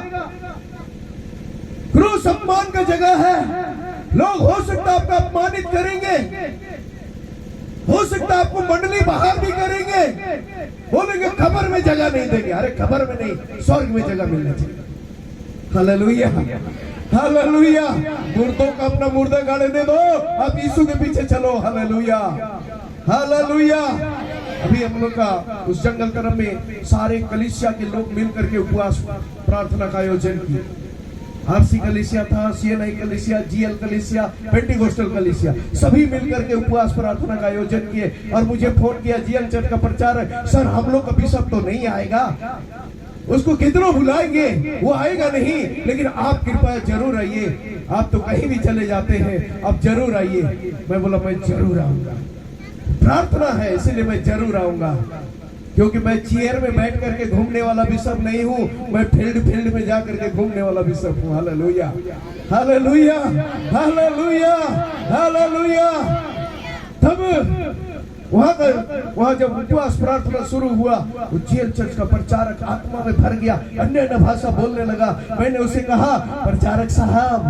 क्रूस अपमान का जगह है। लोग हो सकता है आपको अपमानित करेंगे, हो सकता है आपको मंडली बाहर भी करेंगे, बोलेंगे खबर में जगह नहीं देंगे। अरे खबर में नहीं, स्वर्ग में जगह मिलनी चाहिए। Hallelujah, hallelujah. मुर्दों का अपना मुर्दा गाड़े दे दो, आप यीशु के पीछे चलो। Hallelujah, hallelujah. अभी हम लोग का उस जंगल कर्म में सारे कलीसिया के लोग मिलकर के उपवास प्रार्थना का आयोजन किया। आरसी कलीसिया था, सीएनआई कलीसिया, जीएल कलीसिया, पेंटिकोस्टल कलीसिया, सभी मिलकर के उपवास प्रार्थना का आयोजन किए। और मुझे फोन किया जीएल चर्च का प्रचारक, सर हम लोग का बिशप तो नहीं आएगा, उसको कितनों बुलाएंगे, वो आएगा नहीं, लेकिन आप कृपया जरूर आइए, आप तो कहीं भी चले जाते हैं, आप जरूर आइए। मैं बोला मैं जरूर आऊंगा, प्रार्थना है इसीलिए मैं जरूर आऊंगा, क्योंकि मैं चेयर में बैठ करके घूमने वाला बिशप नहीं हूँ, मैं फील्ड में जाकर के घूमने वाला बिशप हूँ। Hallelujah, hallelujah, hallelujah, hallelujah. तब वहां जब उपवास प्रार्थना शुरू हुआ, वो जेल चर्च का प्रचारक आत्मा में भर गया, अन्य भाषा बोलने लगा। मैंने उसे कहा प्रचारक साहब,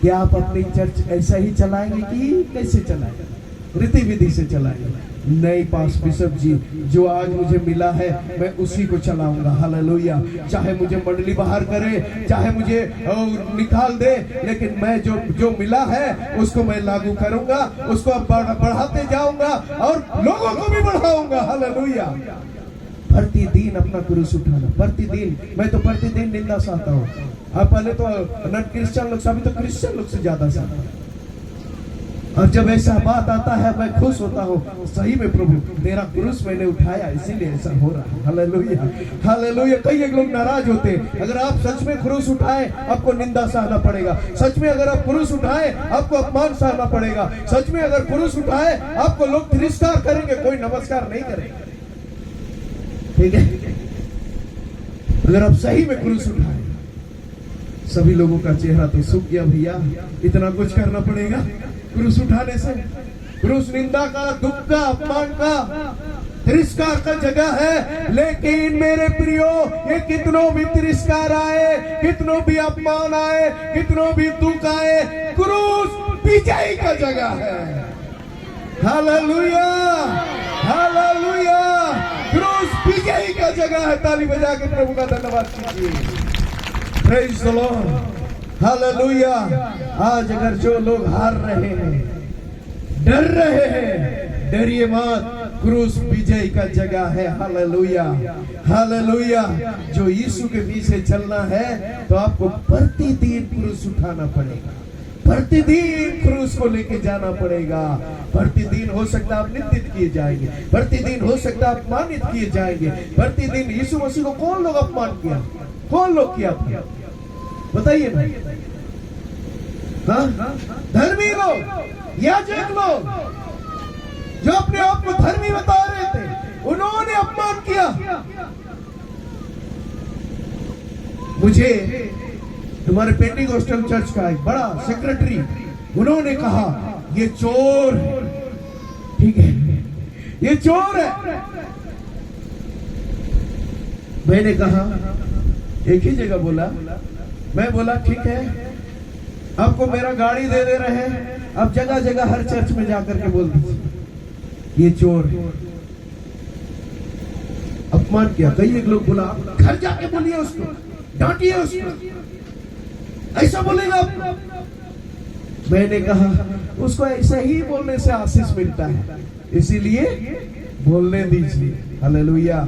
क्या आप अपनी चर्च ऐसा ही चलाएंगे कि कैसे चलाएंगे? रीति विधि से चलाएंगे? नहीं पास बिशप जी, जो आज मुझे मिला है मैं उसी को चलाऊंगा। हालेलुया। चाहे मुझे मंडली बाहर करे, चाहे मुझे निकाल दे, लेकिन मैं जो मिला है उसको मैं लागू करूंगा, उसको बढ़ाते जाऊंगा और लोगों को भी बढ़ाऊंगा। हालेलुया। प्रतिदिन अपना क्रूस उठाना, प्रतिदिन। मैं तो प्रतिदिन निंदा सहता हूँ। अब पहले तो नॉन क्रिश्चियन लोग, अभी तो क्रिश्चियन लोग से ज्यादा सहता हूँ। और जब ऐसा बात आता है मैं खुश होता हूँ, सही में प्रभु तेरा क्रूस मैंने उठाया, इसीलिए ऐसा हो रहा है। Hallelujah, hallelujah. कई एक लोग नाराज होते हैं। अगर आप सच में क्रूस उठाए आपको निंदा सहना पड़ेगा। सच में अगर आप क्रूस उठाए आपको अपमान सहना पड़ेगा। सच में अगर क्रूस उठाए आपको लोग तिरस्कार करेंगे, कोई नमस्कार नहीं करेगा। ठीक है, अगर आप सही में क्रूस उठाए, सभी लोगों का चेहरा तो सूख गया। भैया इतना कुछ करना पड़ेगा क्रूस उठाने से। क्रूस निंदा का, दुख का, अपमान का, तिरस्कार का जगह है। लेकिन मेरे प्रियो, ये कितनों भी तिरस्कार आए, कितनों भी अपमान आए, कितनों भी दुख आए, क्रूस विजय का जगह है। Hallelujah, hallelujah. क्रूस विजय का जगह है। ताली बजा के प्रभु का धन्यवाद कीजिए। Praise the Lord, hallelujah. आज अगर जो लोग हार रहे हैं, डर रहे हैं, डरिए मत, क्रूस विजय का जगह है। Hallelujah, hallelujah. जो यीशु के पीछे चलना है तो आपको प्रतिदिन क्रूस उठाना पड़ेगा, प्रतिदिन क्रूस को लेके जाना पड़ेगा। प्रतिदिन हो सकता है आप निंदित किए जाएंगे, प्रतिदिन हो सकता है अपमानित किए जाएंगे। प्रतिदिन यीशु मसीह को कौन लोग अपमान किया, कौन लोग किया था बताइए ना। हाँ, धर्मी लोग, याजक लोग जो अपने आप को धर्मी बता रहे थे, उन्होंने अपमान किया। मुझे तुम्हारे पेंटिकोस्टल चर्च का एक बड़ा सेक्रेटरी, उन्होंने कहा ये चोर है। ठीक है, ये चोर है। मैंने कहा, एक ही जगह बोला, मैं बोला ठीक है, आपको मेरा गाड़ी दे रहे हैं, अब जगह जगह हर चर्च में जाकर के बोल दीजिए ये चोर है। अपमान किया। कई एक लोग बोला घर जाके बोलिए उसको, डांटिए उसको, ऐसा बोलेगा आप। मैंने कहा उसको ऐसा ही बोलने से आशीष मिलता है, इसीलिए बोलने दीजिए। Hallelujah,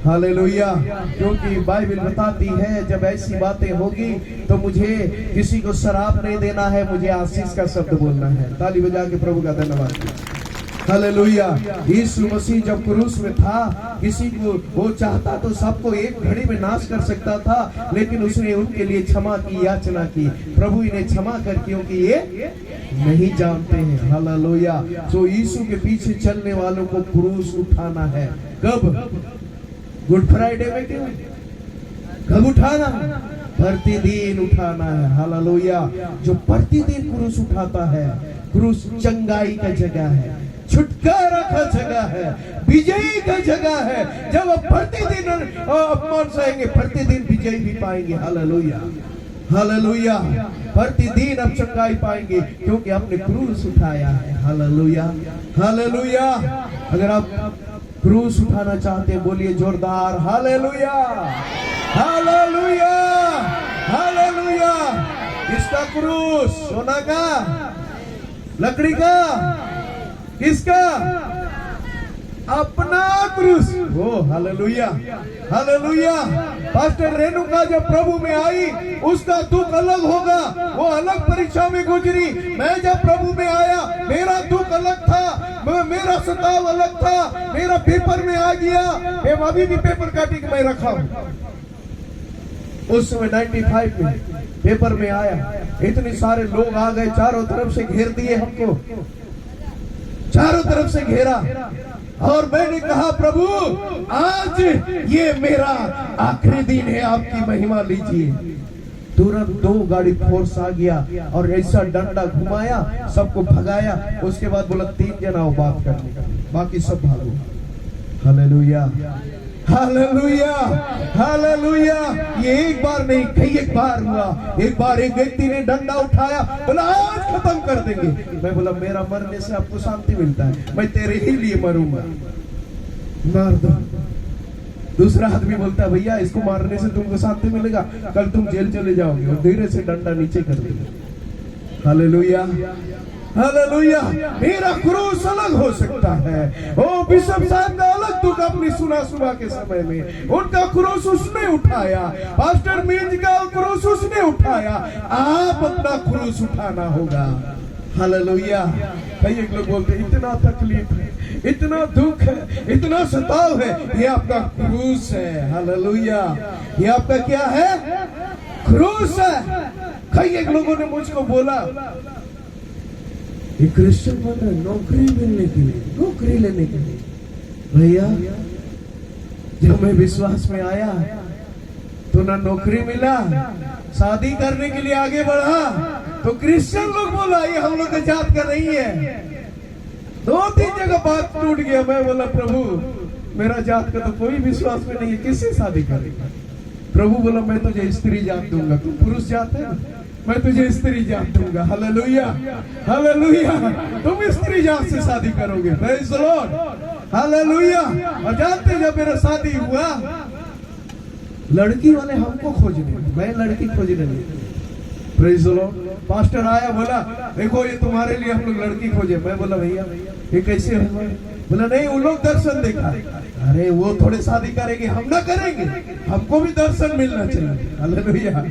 hallelujah. क्योंकि बाइबल बताती है जब ऐसी बातें होगी तो मुझे किसी को शराब नहीं देना है, मुझे आशीष का शब्द बोलना है। ताली बजा के प्रभु का धन्यवाद कीजिए। हालेलुया। यीशु मसीह जब क्रूस में था, किसी को वो चाहता तो सबको एक घड़ी में नाश कर सकता था, लेकिन उसने उनके लिए क्षमा की, याचना की। प्रभु इन्हें क्षमा कर, क्योंकि ये नहीं जानते हैं। हालेलुया। तो यीशु के पीछे चलने वालों को क्रूस उठाना है। कब? गुड फ्राइडे में क्यों? कब उठाना? प्रतिदिन उठाना है। हालेलुया। जो प्रतिदिन क्रूस उठाता है, क्रूस चंगाई का जगह है, छुटकारा का जगह है, विजयी का जगह है। जब आप प्रतिदिन अपमान सहेंगे, प्रतिदिन विजय भी पाएंगे। Hallelujah, hallelujah. प्रतिदिन आप चंगाई पाएंगे क्योंकि आपने क्रूस उठाया है। Hallelujah, hallelujah. अगर आप क्रूस उठाना चाहते हैं, बोलिए जोरदार हालेलुया, हालेलुया, हालेलुया। किसका क्रूस? सोना का? लकड़ी का? किसका? अपना क्रूस। ओ हालेलुया, हालेलुया। पास्टर रेणुका जब प्रभु में आई, उसका दुख अलग होगा, वो अलग परीक्षा में गुजरी। मैं जब प्रभु में आया, मेरा दुख अलग था, मेरा सताव अलग था, मेरा पेपर में आ गया। अभी भी पेपर काटी के मैं रखा हूं। उस समय 95 में पेपर में आया, इतने सारे लोग आ गए, चारों तरफ से घेर दिए हमको, चारों तरफ से घेरा। और मैंने कहा प्रभु आज ये मेरा आखिरी दिन है, आपकी महिमा लीजिए। तुरंत 2 गाड़ी फोर्स आ गया और ऐसा डंडा घुमाया, सबको भगाया। उसके बाद बोला 3 जन आओ बात करने, बाकी सब भागो। Hallelujah, hallelujah, hallelujah. ये एक बार नहीं, कई एक बार हुआ। एक बार एक व्यक्ति ने डंडा उठाया, बोला आज खत्म कर देंगे। मैं बोला मेरा मरने से आपको शांति मिलता है, मैं तेरे ही लिए मरूंगा, मार दो। दूसरा आदमी बोलता है भैया इसको मारने से तुमको शांति मिलेगा, कल तुम जेल चले जाओगे। और धीरे से डंडा नीचे कर देगा। Hallelujah, hallelujah. मेरा क्रूस अलग हो सकता है। ओ बिशप साहब का अलग दुख अपनी सुना सुबह के समय में, उनका क्रूस उसने उठाया। पास्टर मींज का क्रूस उसने उठाया। आप अपना क्रूस उठाना होगा। हालेलुया। कई एक लोग बोलते हैं इतना तकलीफ है, इतना दुख है, इतना सताव है, ये आपका क्रूस है। हालेलुया। ये आपका क्या है? क्रूस है। कई एक लोगों ने मुझको बोला एक क्रिश्चियन बन रहे नौकरी मिलने के लिए, नौकरी लेने के लिए। भैया जब मैं विश्वास में आया तो ना नौकरी मिला, शादी करने के लिए आगे बढ़ा तो क्रिश्चियन लोग बोला ये हम लोग का जात का नहीं है। 2-3 जगह बात टूट गया। मैं बोला प्रभु मेरा जात का तो कोई विश्वास में नहीं है, किससे शादी करेगा? प्रभु बोला मैं तुझे स्त्री जात दूंगा, तुम पुरुष जात है, मैं तुझे स्त्री जात दूंगा। Hallelujah, hallelujah. तुम स्त्री जात से शादी करोगे। Praise the Lord, hallelujah. और जानते जब मेरा शादी हुआ, लड़की वाले हमको खोजने, मैं लड़की खोजने नहीं। Praise the Lord. पास्टर आया बोला देखो ये तुम्हारे लिए हम लोग लड़की खोजे। मैं बोला भैया ये कैसे है? बोला नहीं वो लोग दर्शन देखा। अरे वो थोड़े शादी करेंगे, हम ना करेंगे, हमको भी दर्शन मिलना चाहिए। हालेलुया।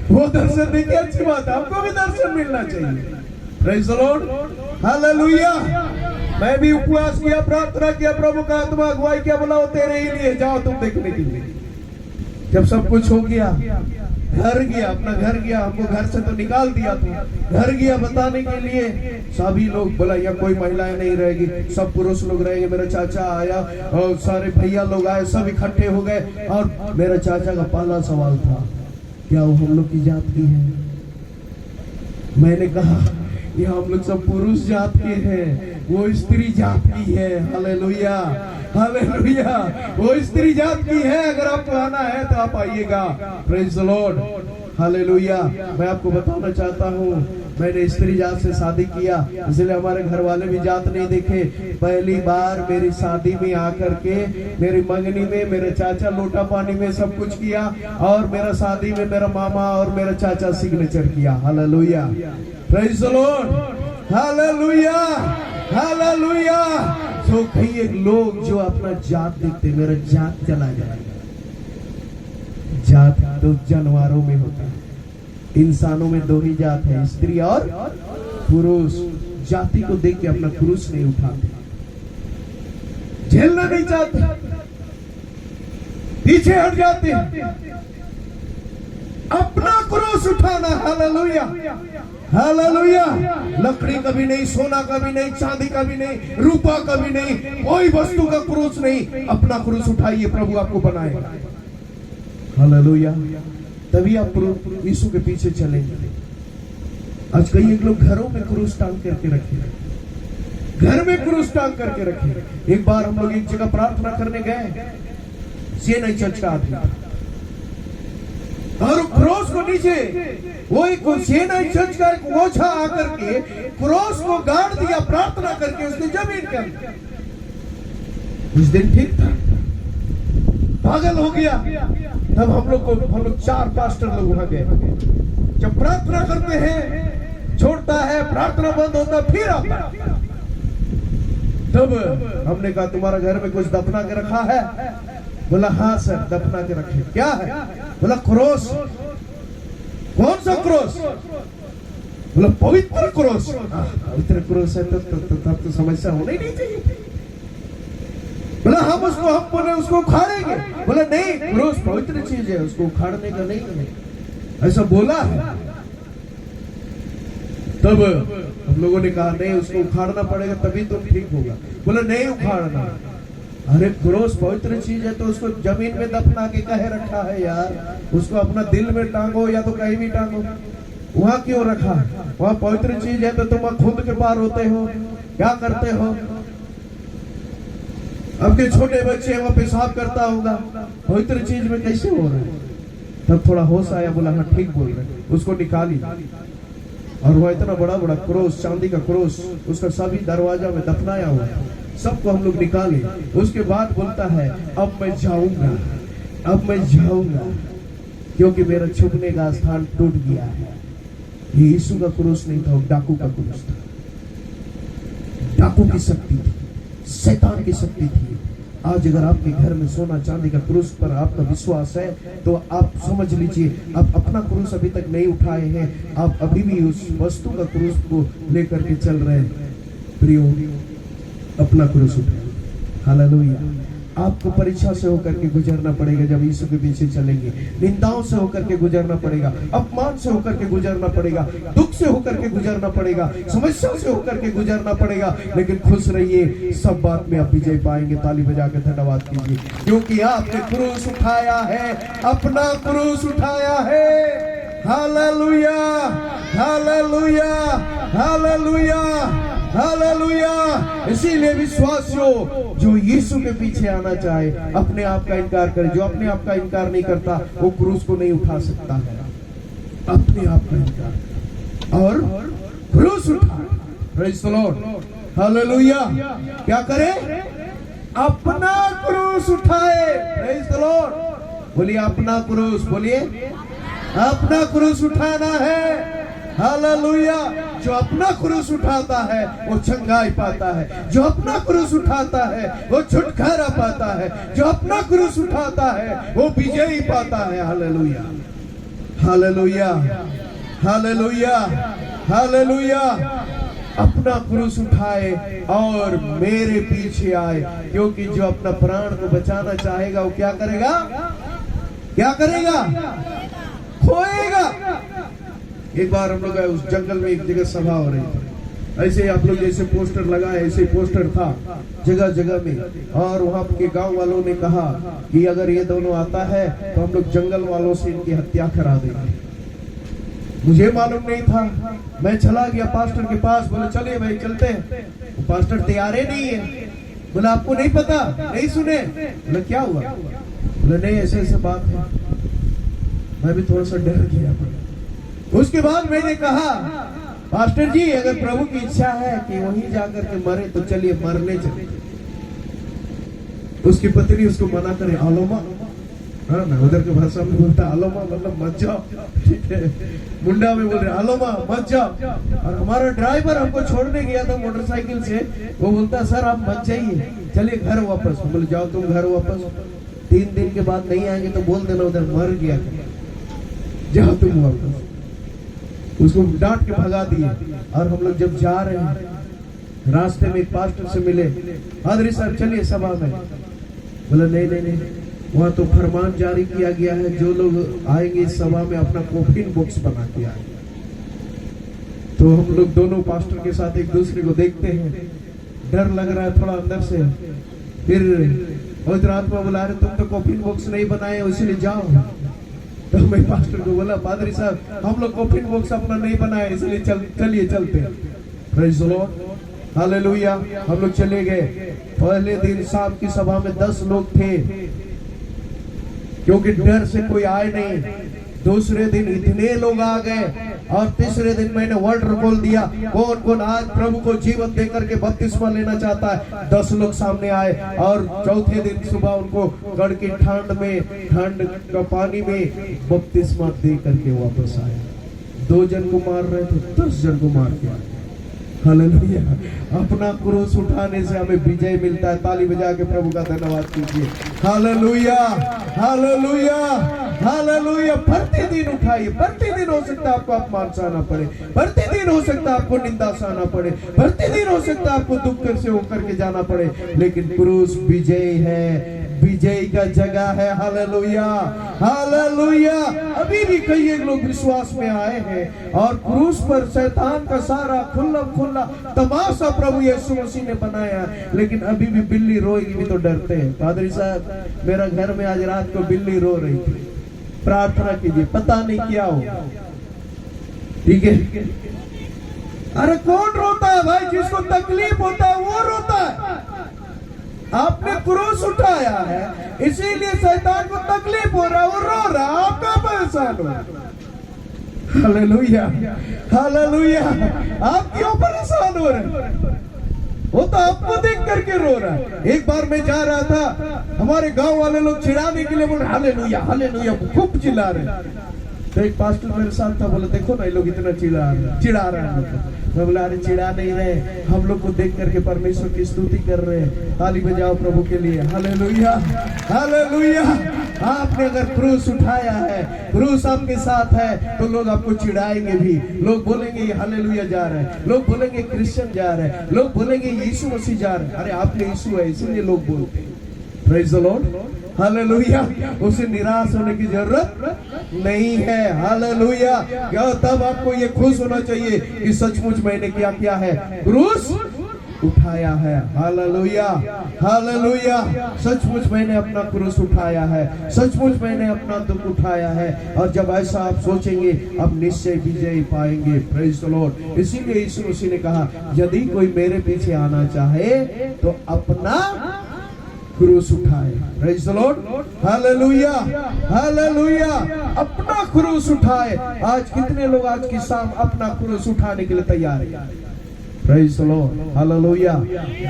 वो दर्शन देखिए अच्छी बात है, हमको भी दर्शन मिलना चाहिए। Praise the Lord, hallelujah. मैं भी उपवास किया, प्रार्थना किया, प्रभु का आत्मा अगुवाई किया, बोला वो तेरे ही लिए, जाओ तुम देखने के लिए। जब सब कुछ हो गया, घर गया, अपना घर गया, हमको घर से तो निकाल दिया था, घर गया बताने के लिए। सभी लोग बोला यहाँ कोई महिलाएं नहीं रहेगी, सब पुरुष लोग रहेंगे। मेरा चाचा आया और सारे भैया लोग आए, सब इकट्ठे हो गए। और मेरे चाचा का पहला सवाल था क्या वो हम लोग की जात की है? मैंने कहा ये हम लोग सब पुरुष जात के हैं, वो स्त्री जात की है। Hallelujah, hallelujah. वो स्त्री जात की है। अगर आपको आना है तो आप आइएगा। Praise the Lord, hallelujah. मैं आपको बताना चाहता हूँ मैंने स्त्री जात से शादी किया, इसलिए हमारे घर वाले भी जात नहीं देखे। पहली बार मेरी शादी में आकर के मेरी मंगनी में मेरे चाचा लोटा पानी में सब कुछ किया, और मेरा शादी में मेरा मामा और मेरा चाचा सिग्नेचर किया। Hallelujah, praise the Lord, hallelujah, hallelujah. तो कई एक लोग जो अपना जात देखते, मेरा जात चला जाएगा। जात तो जानवरों में होता है, इंसानों में 2 ही जात है, स्त्री और पुरुष। जाति को देख के अपना क्रूस नहीं उठाते, झेलना नहीं चाहते, पीछे हट जाते, अपना क्रूस उठाना। Hallelujah, hallelujah. लकड़ी का भी नहीं, सोना का भी नहीं, चांदी का भी नहीं, रूपा का भी नहीं, कोई वस्तु का क्रूस नहीं। अपना क्रूस उठाइए, प्रभु आपको बनाएगा। हालेलुया। तभी आप यीशु के पीछे चलेंगे। आज कई एक लोग घरों में क्रूस टांग करके रखे, घर में क्रूस टांग करके रखे। एक बार हम लोग एक जगह प्रार्थना करने गए, सीएनआई चर्च का आदमी, और क्रॉस को नीचे वो एक सीएनआई चर्च का एक ओझा आकर के क्रॉस को गाड़ दिया, प्रार्थना करके उसने जमीन कर। उस दिन ठीक था, पागल हो गया। तब हम लोग 4 पास्टर लोग वहां गए। जब प्रार्थना करते हैं, छोड़ता है, प्रार्थना बंद होता, फिर आता। तब हमने कहा तुम्हारा घर में कुछ दफना के रखा है? बोला हाँ सर दफना के रखे। क्या है? बोला क्रॉस। कौन सा क्रॉस? बोला पवित्र क्रॉस। पवित्र क्रॉस है तो समस्या होनी नहीं चाहिए। बोला हम उसको उखाड़ेंगे। बोला नहीं, क्रूस पवित्र चीज है, उसको उखाड़ने का नहीं, ऐसा बोला है। तब हम लोगों ने कहा नहीं, उसको उखाड़ना पड़ेगा तभी तो ठीक होगा। बोला नहीं उखाड़ना। अरे क्रूस पवित्र चीज है तो उसको जमीन में दफना के कहे रखा है यार, उसको अपना दिल में टांगो या तो कहीं भी टांगो। वहां क्यों रखा? वहां पवित्र चीज है तो तुम खुद के पार होते हो, क्या करते हो? आपके छोटे बच्चे वहां पेशाब करता होगा, पवित्र चीज में कैसे हो रहा है? तब थोड़ा होश आया, बोला हाँ ठीक बोल रहे, उसको निकाली। और वह इतना बड़ा बड़ा क्रोस, चांदी का क्रोस, उसका सभी दरवाजा में दफनाया हुआ है, सबको हम लोग निकाले। उसके बाद बोलता है अब मैं जाऊंगा, अब मैं जाऊंगा, क्योंकि मेरा छुपने का स्थान टूट गया है। ये यीशु का क्रूस नहीं था, डाकू का क्रूस था। डाकू की शक्ति थी, शैतान की शक्ति थी। आज अगर आपके घर में सोना चांदी का क्रूस पर आपका विश्वास है तो आप समझ लीजिए आप अपना क्रूस अभी तक नहीं उठाए हैं, आप अभी भी उस वस्तु का क्रूस को लेकर के चल रहे हैं। प्रियो, अपना क्रूस उठाए। हालेलुया। आपको परीक्षा से होकर के गुजरना पड़ेगा जब यीशु के पीछे चलेंगे, निंदाओं से होकर के गुजरना पड़ेगा, अपमान से होकर के गुजरना पड़ेगा, दुख से होकर के गुजरना पड़ेगा, समस्या से होकर के गुजरना पड़ेगा। लेकिन खुश रहिए, सब बात में आप विजय पाएंगे। ताली बजा के धन्यवाद कीजिए, क्योंकि आपने क्रूस उठाया है, अपना क्रूस उठाया है। Hallelujah, hallelujah, hallelujah, hallelujah. इसीलिए विश्वासियों, जो यीशु के पीछे आना चाहे अपने आप का इनकार करे। जो अपने आप का इनकार नहीं करता वो क्रूस को नहीं उठा सकता है। अपने आप का इनकार और क्रूस उठा। Praise the Lord, hallelujah. क्या करे? अपना क्रूस उठाए। Praise the Lord. बोलिए अपना क्रूस, बोलिए अपना क्रूस उठाना है। हालेलुया। जो अपना क्रूस उठाता है वो चंगाई पाता है, जो अपना क्रूस उठाता है वो छुटकारा पाता है, जो अपना क्रूस उठाता है वो विजयी पाता है। Hallelujah, hallelujah, hallelujah, hallelujah. अपना क्रूस उठाए और मेरे पीछे आए, क्योंकि जो अपना प्राण को बचाना चाहेगा वो क्या करेगा? क्या करेगा? खोएगा। एक बार हम लोग उस जंगल में एक जगह सभा हो रही थी, ऐसे आप लोग जैसे पोस्टर लगा है ऐसे पोस्टर था जगह जगह में। और वहां के गांव वालों ने कहा कि अगर ये दोनों आता है तो हम लोग जंगल वालों से इनकी हत्या करा देंगे। मुझे मालूम नहीं था, मैं चला गया पास्टर के पास, बोले चलिए भाई चलते हैं। पास्टर तैयार ही नहीं है। बोला आपको नहीं पता, नहीं सुने? बोला क्या हुआ? बोले नहीं ऐसे ऐसे बात है। मैं भी थोड़ा सा डर गया। उसके बाद मैंने कहा पास्टर जी अगर प्रभु की इच्छा है कि वहीं जाकर के मरे तो चलिए मरने चले। उसकी पत्नी उसको मना करे, आलोमा, हाँ ना, उधर के भाषा में बोलता आलोमा मतलब मत जाओ, ठीक है। मुंडा में बोल रहे आलोमा मत जाओ। और हमारा ड्राइवर हमको छोड़ने गया था मोटरसाइकिल से, वो बोलता सर आप मत जाइए, चलिए घर वापस। बोले जाओ तुम घर वापस, 3 दिन के बाद नहीं आएंगे तो बोल देना उधर मर गया, जाओ तुम वापस। उसको डांट के भगा दिए। और हम लोग जब जा रहे हैं रास्ते में एक पास्टर से मिले, पादरी साहब चलिए सभा में। बोला नहीं नहीं नहीं, वहां तो फरमान जारी किया गया है जो लोग आएंगे इस सभा में अपना कोफिन बॉक्स बना के आए। तो हम लोग दोनों पास्टर के साथ एक दूसरे को देखते हैं, डर लग रहा है थोड़ा अंदर से। फिर पवित्र आत्मा बुला रहे तुम तो कोफिन बॉक्स नहीं बनाए इसीलिए जाओ। तो मैं पास्टर को बोला पादरी साहब हम लोग कोफिन बॉक्स अपना नहीं बनाए इसलिए चलिए चलते। Praise the Lord, hallelujah. हम लोग चले गए। पहले दिन शाम की सभा में 10 लोग थे, क्योंकि डर से कोई आए नहीं। दूसरे दिन इतने लोग आ गए। और तीसरे दिन मैंने वर्ल्ड खोल दिया, कौन कौन आज प्रभु को जीवन देकर के बपतिस्मा लेना चाहता है। 10 लोग सामने आए। और चौथे दिन सुबह उनको गढ़ की ठंड का पानी में बपतिस्मा दे करके वापस आए। 2 जन को मार रहे थे, 10 जन को मार के आए। हालेलुया। अपना क्रूस उठाने से हमें विजय मिलता है। ताली बजा के प्रभु का धन्यवाद कीजिए। Hallelujah, hallelujah, hallelujah. प्रतिदिन उठाइए। प्रतिदिन हो सकता है आपको अपमान सहना पड़े, प्रतिदिन हो सकता है आपको निंदा सहना पड़े, प्रतिदिन हो सकता है आपको दुख से होकर के जाना पड़े, लेकिन क्रूस विजय है, विजय का जगह है। Hallelujah, hallelujah. अभी भी कई लोग विश्वास में आए हैं और क्रूस पर शैतान का सारा खुला तमाशा प्रभु यीशु मसीह ने बनाया, लेकिन अभी भी बिल्ली रोएगी भी तो डरते हैं। पादरी साहब मेरा घर में आज रात को बिल्ली रो रही थी, प्रार्थना कीजिए, पता नहीं क्या हो। ठीक है? अरे कौन रोता है भाई? जिसको तकलीफ होता है वो रोता है। आपने क्रूस उठाया है, इसीलिए शैतान को तकलीफ हो रहा है, वो रो रहा है, आप कहाँ परेशान हो? Hallelujah, hallelujah. आप क्यों परेशान हो रहे हैं? वो तो आपको देख करके रो रहा है। एक बार मैं जा रहा था, हमारे गांव वाले लोग चिढ़ाने के लिए बोल रहे हालेलुया हालेलुया, खूब चिल्ला रहे। तो एक पास्टर मेरे साथ था, बोले देखो ना ये लोग इतना चिढ़ा रहे हैं। मैं बोला अरे चिढ़ा नहीं रहे, हम लोग को देख करके परमेश्वर की स्तुति कर रहे हैं। ताली बजाओ प्रभु के लिए, हालेलुया हालेलुया। आपने अगर क्रूस उठाया है, क्रूस आपके साथ है, तो लोग आपको चिढ़ाएंगे भी। लोग बोलेंगे ये हालेलुया जा रहा है, लोग बोलेंगे क्रिश्चियन जा रहे हैं, लोग बोलेंगे यीशु मसीह जा रहे हैं। अरे आपके यीशु है इसीलिए लोग बोलते हैं। Praise the Lord, hallelujah. उसे निराश होने की जरूरत नहीं है, हालेलुया। क्या तब आपको ये खुश होना चाहिए कि सचमुच मैंने क्या किया है, क्रूस उठाया है। Hallelujah hallelujah. सचमुच मैंने अपना क्रूस उठाया है, सचमुच मैंने अपना दुख उठाया है। और जब ऐसा आप सोचेंगे, अब निश्चय विजय पाएंगे। Praise the Lord. इसीलिए यीशु मसीह ने कहा यदि कोई मेरे पीछे आना चाहे तो अपना क्रूस उठाए। Praise the Lord, hallelujah hallelujah. अपना क्रूस उठाए। आज कितने लोग आज की शाम अपना क्रूस उठाने के लिए तैयार है? Praise the Lord, hallelujah.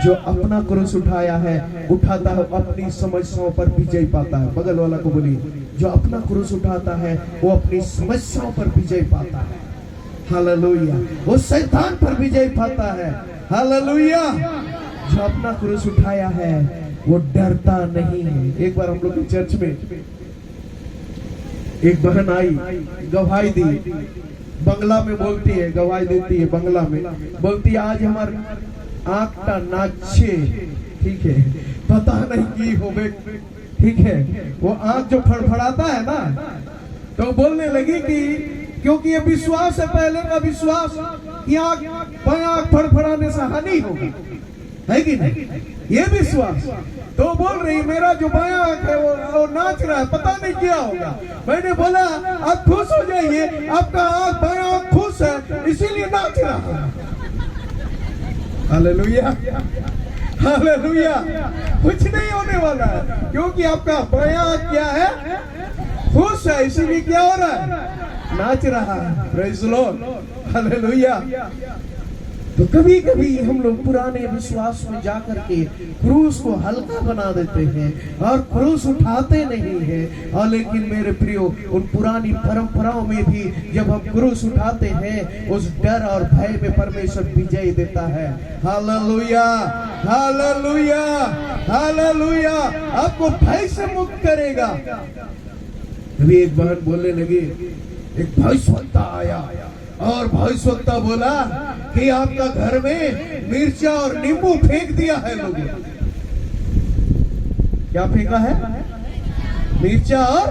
जो अपना क्रूस उठाया है, उठाता है, अपनी समस्याओं पर विजय पाता है। बगल वाला को बोलिए, जो अपना क्रूस उठाता है वो अपनी समस्याओं पर विजय पाता है। हालेलुया। वो शैतान पर विजय पाता है। हालेलुया। जो अपना क्रूस उठाया है वो डरता नहीं है। एक बार हम लोग के चर्च में एक बहन आई, गवाही दी, बंगला में बोलती है, गवाही देती है बंगला में, बोलती है आज हमारे आंखटा नाचे, ठीक है, पता नहीं की हो बे, ठीक है। वो आंख जो फड़फड़ाता है ना, तो बोलने लगी कि क्योंकि ये विश्वास है, पहले का विश्वास कि आंख फड़फड़ाने से हानि होगी, है कि नहीं? ये विश्वास। तो बोल रही मेरा जो बायां आंख है वो नाच रहा है, पता नहीं क्या होगा। मैंने बोला आप खुश हो जाइए, आपका आंख बायां आंख खुश है इसीलिए नाच रहा है। Hallelujah hallelujah. कुछ नहीं होने वाला है, क्योंकि आपका बायां आंख क्या है, खुश है, इसीलिए क्या हो रहा है, नाच रहा है। Praise the Lord, hallelujah. तो कभी कभी हम लोग पुराने विश्वास में जाकर के क्रूस को हल्का बना देते हैं और क्रूस उठाते नहीं हैं। और लेकिन मेरे प्रियो, उन पुरानी परंपराओं में भी जब हम क्रूस उठाते हैं, उस डर और भय में परमेश्वर विजय देता है। Hallelujah hallelujah hallelujah. आपको भय से मुक्त करेगा। अभी एक बहन बोलने लगी, एक भविष्यवक्ता आया और भविष्यवक्ता बोला कि आपका घर में मिर्चा और नींबू फेंक दिया है लोगों। क्या फेंका है? मिर्चा और।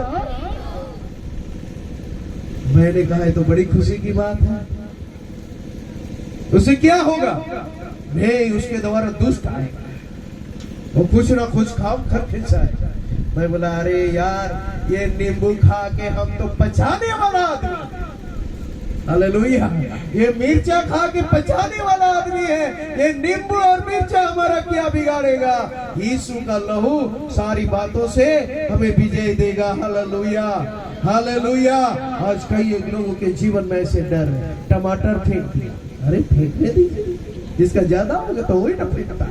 मैंने कहा है तो बड़ी खुशी की बात है, उसे क्या होगा? नहीं, उसके द्वारा दुष्ट आएगा, वो कुछ ना कुछ खाओ खर्च आएगा। मैं बोला अरे यार, ये नींबू खा के हम तो पचाने वाला आदमी, हालेलुया, ये मिर्चा खा के पचाने वाला आदमी है, ये नींबू और मिर्चा हमारा क्या बिगाड़ेगा? यीशु का लहू सारी बातों से हमें विजय देगा। Hallelujah hallelujah. आज कई लोगों के जीवन में ऐसे डर है। टमाटर फेंक दिया, अरे फेंकने दीजिए, जिसका ज्यादा होगा तो वही ना फेंकता,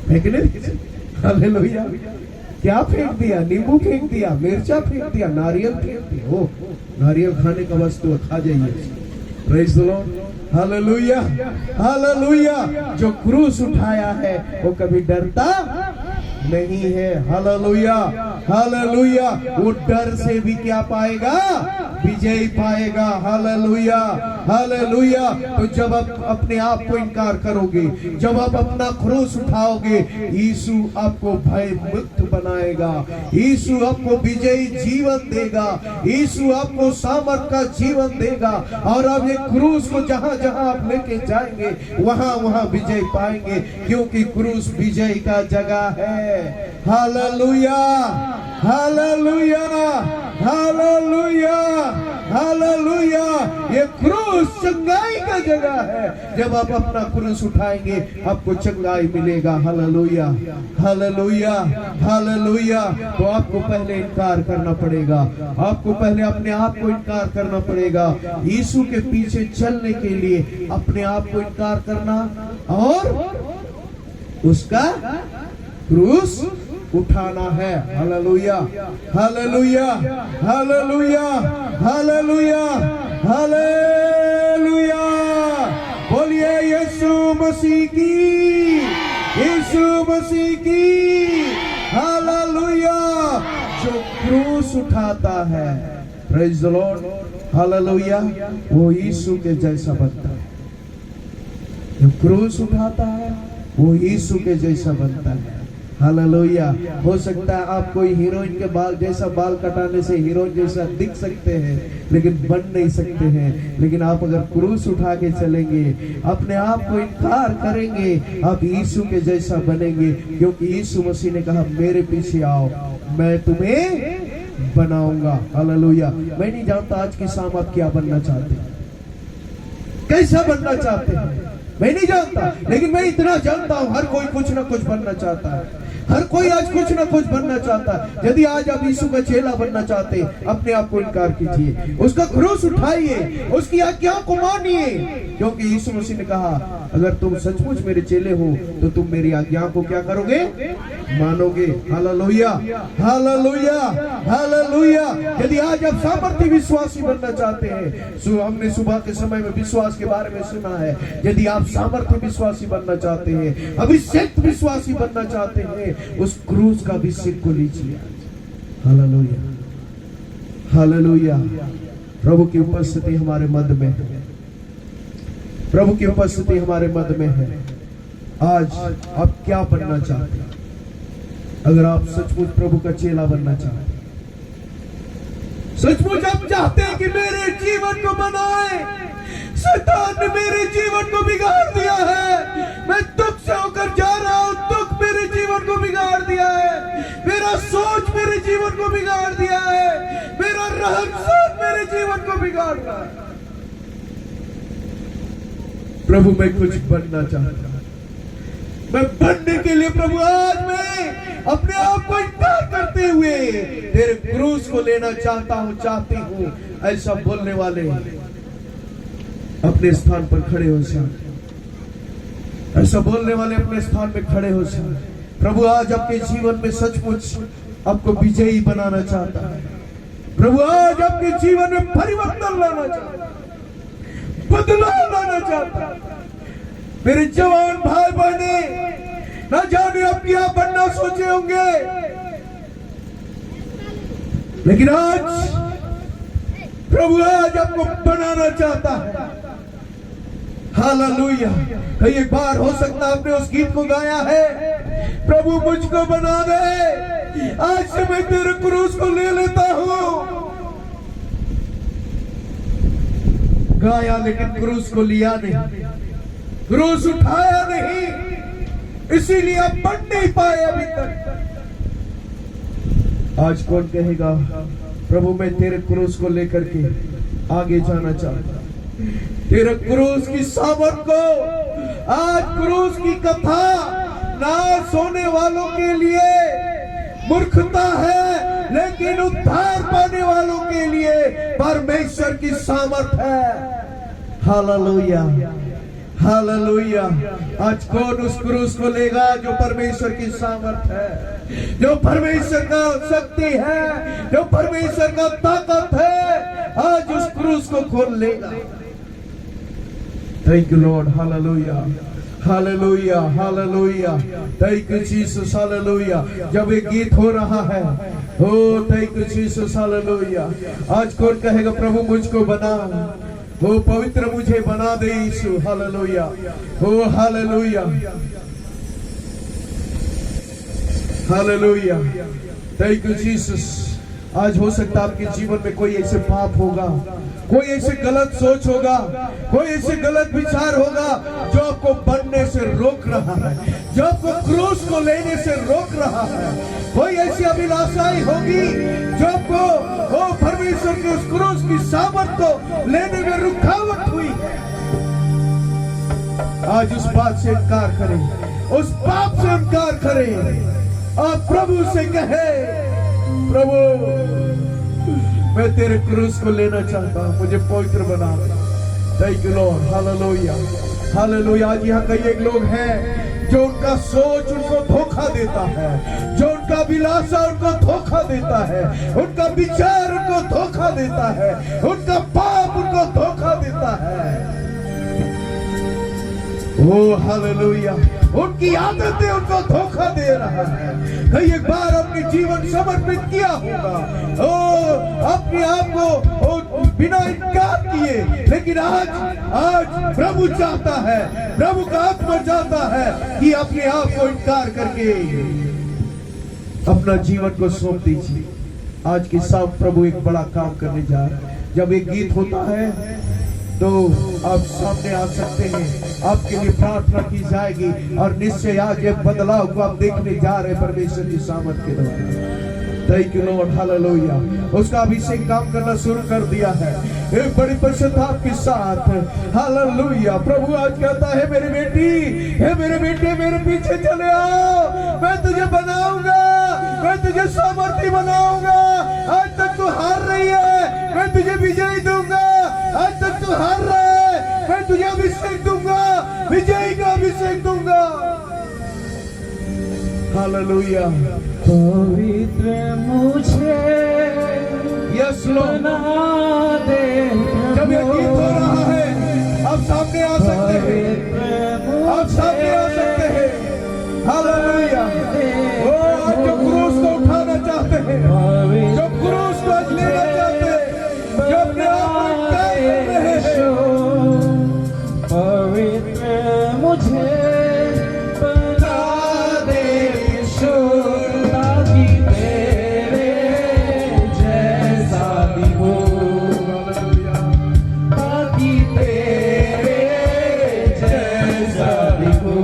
फेंकने दीजिए। हालेलुया। क्या फेंक दिया? नींबू फेंक दिया, मिर्चा फेंक दिया, नारियल फेंक दिया। ओ, नारियल खाने का वस्तु खा जाइए। Praise the Lord, hallelujah hallelujah. जो क्रूस उठाया है वो कभी डरता नहीं है। Hallelujah hallelujah. वो डर से भी क्या पाएगा? विजय पाएगा। Hallelujah hallelujah. तो जब आप अपने आप को इनकार करोगे, जब आप अपना क्रूस उठाओगे, यीशु आपको भय मुक्त बनाएगा, यीशु आपको विजयी जीवन देगा, यीशु आपको सामर्थ का जीवन देगा। और अब ये क्रूस को जहां जहां आप लेके जाएंगे वहां वहां विजय पाएंगे, क्योंकि क्रूस विजय का जगह है। Hallelujah hallelujah hallelujah hallelujah. ये क्रूस चंगाई का जगह है। जब आप अपना क्रूस उठाएंगे आपको चंगाई मिलेगा। Hallelujah, hallelujah, hallelujah. तो आपको पहले इनकार करना पड़ेगा, आपको पहले अपने आप को इनकार करना पड़ेगा। यीशु के पीछे चलने के लिए अपने आप को इनकार करना और उसका क्रूस उठाना है। Hallelujah, hallelujah, hallelujah, hallelujah, hallelujah. बोलिए यीशु मसीह की, यीशु मसीह की। हालेलुया। जो क्रूस उठाता है, प्रेज द लॉर्ड, हालेलुया, वो यीशु के जैसा बनता है। जो क्रूस उठाता है वो यीशु के जैसा बनता है। हालेलुया। हो सकता है आप कोई हीरोइन के बाल जैसा, बाल कटाने से हीरोइन जैसा दिख सकते हैं लेकिन बन नहीं सकते हैं। लेकिन आप अगर क्रूस उठा के चलेंगे, अपने आप को इनकार करेंगे, आप यीशु के जैसा बनेंगे। क्योंकि यीशु मसीह ने कहा मेरे पीछे आओ, मैं तुम्हें बनाऊंगा। हालेलुया। मैं नहीं जानता आज की शाम आप क्या बनना चाहते हैं, कैसा बनना चाहते हैं, मैं नहीं जानता। लेकिन मैं इतना जानता हूं हर कोई कुछ ना कुछ बनना चाहता है। हर कोई आज कुछ ना कुछ बनना चाहता है। यदि आज आप यीशु का चेला बनना चाहते हैं, अपने आप को इनकार कीजिए, उसका क्रूस उठाइए, उसकी आज्ञाओं को मानिए। क्योंकि यीशु मसीह ने कहा अगर तुम सचमुच मेरे चेले हो तो तुम मेरी आज्ञाओं को क्या करोगे, मानोगे। Hallelujah, hallelujah, hallelujah. यदि आज आप सामर्थ्य विश्वासी बनना चाहते हैं, हमने सुबह के समय में विश्वास के बारे में सुना है। यदि आप सामर्थ्य विश्वासी बनना चाहते हैं, अभिषेक विश्वासी बनना चाहते हैं, उस क्रूस का अभिषेक को लीजिए। Hallelujah, hallelujah. प्रभु की उपस्थिति हमारे मध्य में है, प्रभु की उपस्थिति हमारे मध्य में है। आज आप क्या बनना चाहते हैं? अगर आप सचमुच प्रभु का चेला बनना चाहते हैं, सचमुच आप चाहते हैं कि मेरे जीवन को बनाए, शैतान ने मेरे जीवन को बिगाड़ दिया है, मैं दुख से होकर जा रहा हूं, दुख मेरे जीवन को बिगाड़ दिया है, मेरा सोच मेरे जीवन को बिगाड़ दिया है, मेरा रहन सहन मेरे जीवन को बिगाड़ रहा है। प्रभु मैं कुछ बनना चाहता हूं, मैं बनने के लिए प्रभु आज मैं अपने आप को इनकार करते हुए तेरे क्रूस को लेना चाहता हूं, चाहती हूं। ऐसा बोलने वाले अपने स्थान पर खड़े हो जाए, ऐसा बोलने वाले अपने स्थान पे खड़े हो जाए। प्रभु आज आपके जीवन में सचमुच आपको विजयी बनाना चाहता है। प्रभु आज आपके जीवन में परिवर्तन लाना चाहता है, बदलाव लाना चाहता है। मेरे जवान भाई बहने, ना जाने आप क्या बनना सोचे होंगे, लेकिन आज प्रभु आज आपको बनाना चाहता है। हालेलुया। कई एक बार हो सकता है आपने उस गीत को गाया है, प्रभु मुझको बना दे, आज से मैं तेरे क्रूस को ले लेता हूं। गाया लेकिन क्रूस को लिया नहीं, क्रूस उठाया नहीं, इसीलिए आप बढ़ नहीं पाए अभी तक। आज कौन कहेगा प्रभु मैं तेरे क्रूस को लेकर के आगे जाना चाहता हूं, तेरे क्रूस की सामर्थ को। आज क्रूस की कथा नाश होने वालों के लिए मूर्खता है, लेकिन उद्धार पाने वालों के लिए परमेश्वर की सामर्थ है। Hallelujah, hallelujah. आज कौन उस क्रूस को लेगा जो परमेश्वर की सामर्थ है, जो परमेश्वर का शक्ति है, जो परमेश्वर का ताकत है, आज उस क्रूस को खोल लेगा। Thank you Lord. Hallelujah, hallelujah, hallelujah. Thank you Jesus. Hallelujah. जब एक गीत हो रहा है, ओ थैंक यू जीसस। हालेलुया। आज कौन कहेगा प्रभु मुझको बना, वो पवित्र मुझे बना दे यीशु। Hallelujah, oh hallelujah, hallelujah. Thank you Jesus. आज हो सकता है आपके जीवन में कोई ऐसे पाप होगा, कोई ऐसे गलत सोच होगा, कोई ऐसे गलत विचार होगा जो आपको बनने से रोक रहा है, जो आपको क्रूस को लेने से रोक रहा है, कोई ऐसी अभिलाषाएं होगी जो आपको वो परमेश्वर के उस क्रूस की सामर्थ को लेने में रुकावट हुई है, आज उस बात से इनकार करें, उस पाप से इनकार करें और प्रभु से कहे, प्रभु मैं तेरे क्रूस को लेना चाहता हूं, मुझे पवित्र बना दे। Thank you Lord, hallelujah, hallelujah. आज यहाँ कई एक लोग हैं जो उनका सोच उनको धोखा देता है, जो उनका अभिलाषा उनको धोखा देता है, उनका विचार उनको धोखा देता है, उनका पाप उनको धोखा देता है। ओ हालेलुया, उनकी आदतें उनको धोखा दे रहा है। कई एक बार अपने जीवन समर्पित किया होगा, ओ अपने आप को बिना इनकार किए, लेकिन आज प्रभु चाहता है, प्रभु का आत्मा चाहता है कि अपने आप को इनकार करके अपना जीवन को सौंप दीजिए। आज के साथ प्रभु एक बड़ा काम करने जा रहा है। जब एक गीत होता है तो आप सामने आ सकते हैं, आपके लिए प्रार्थना की जाएगी और निश्चय आज एक बदलाव को आप देखने जा रहे हैं परमेश्वर की सामर्थ के द्वारा। Thank you Lord, hallelujah. उसका अभिषेक काम करना शुरू कर दिया है एक बड़ी प्रसन्नता के साथ, हालेलुया। प्रभु आज कहता है, मेरी बेटी, हे मेरे बेटे, मेरे पीछे चले आओ, मैं तुझे बनाऊंगा, मैं तुझे सामर्थी बनाऊंगा। आज तक तू हार रही है, मैं तुझे विजय दूंगा। आज तक तू हार रहा है, मैं तुझे अभिषेक दूंगा, विजय का अभिषेक दूंगा। हालेलुया। पवित्र मुझे यस लॉर्ड, बना दे। जब ये गीत हो रहा है आप सामने आ सकते हैं, आप सामने आ सकते हैं। हालेलुया। वो आज जो क्रूस को उठाना चाहते हैं, जो क्रूस को आज लेना चाहते हैं, जो अपने आप को इनकार कर रहे हैं, पवित्र मुझे बना दे यीशु, ताकि तेरे जैसा भी हो, ताकि तेरे जैसा भी हो।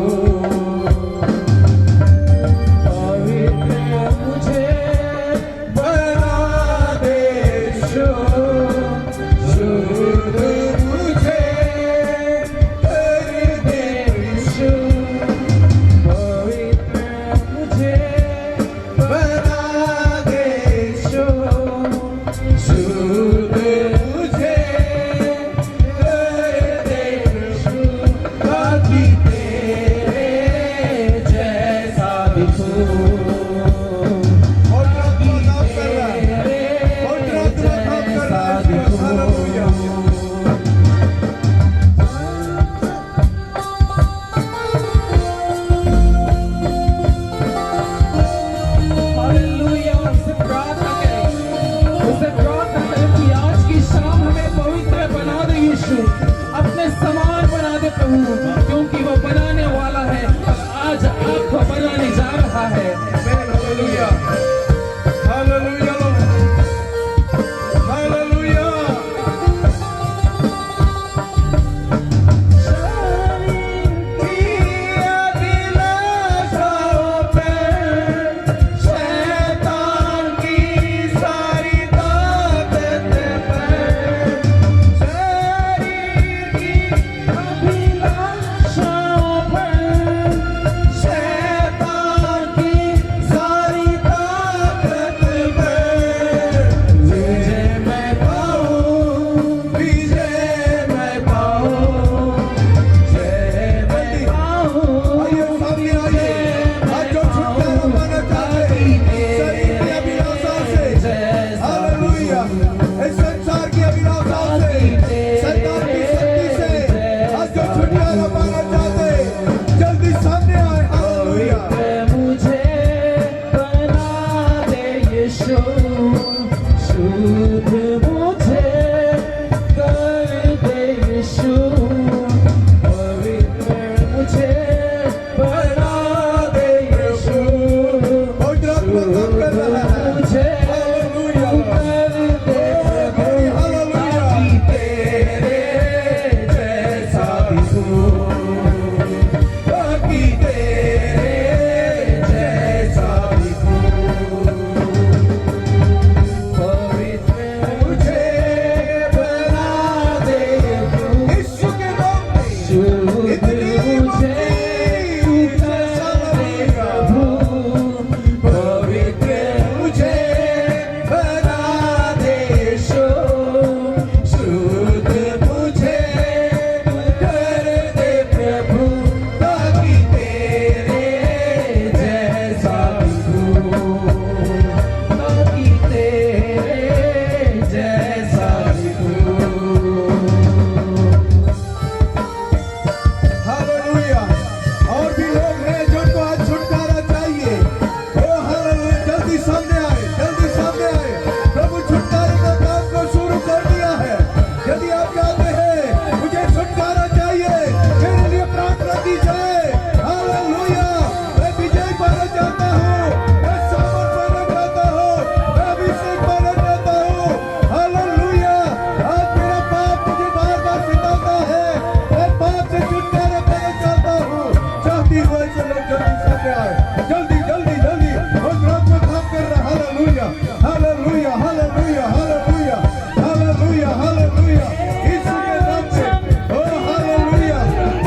शांति हुए से लोग जल्दी सामने आए, जल्दी जल्दी जल्दी। और रात में काम कर रहा, hallelujah hallelujah hallelujah hallelujah hallelujah hallelujah. यीशु के नाम से ओ हालेलुया,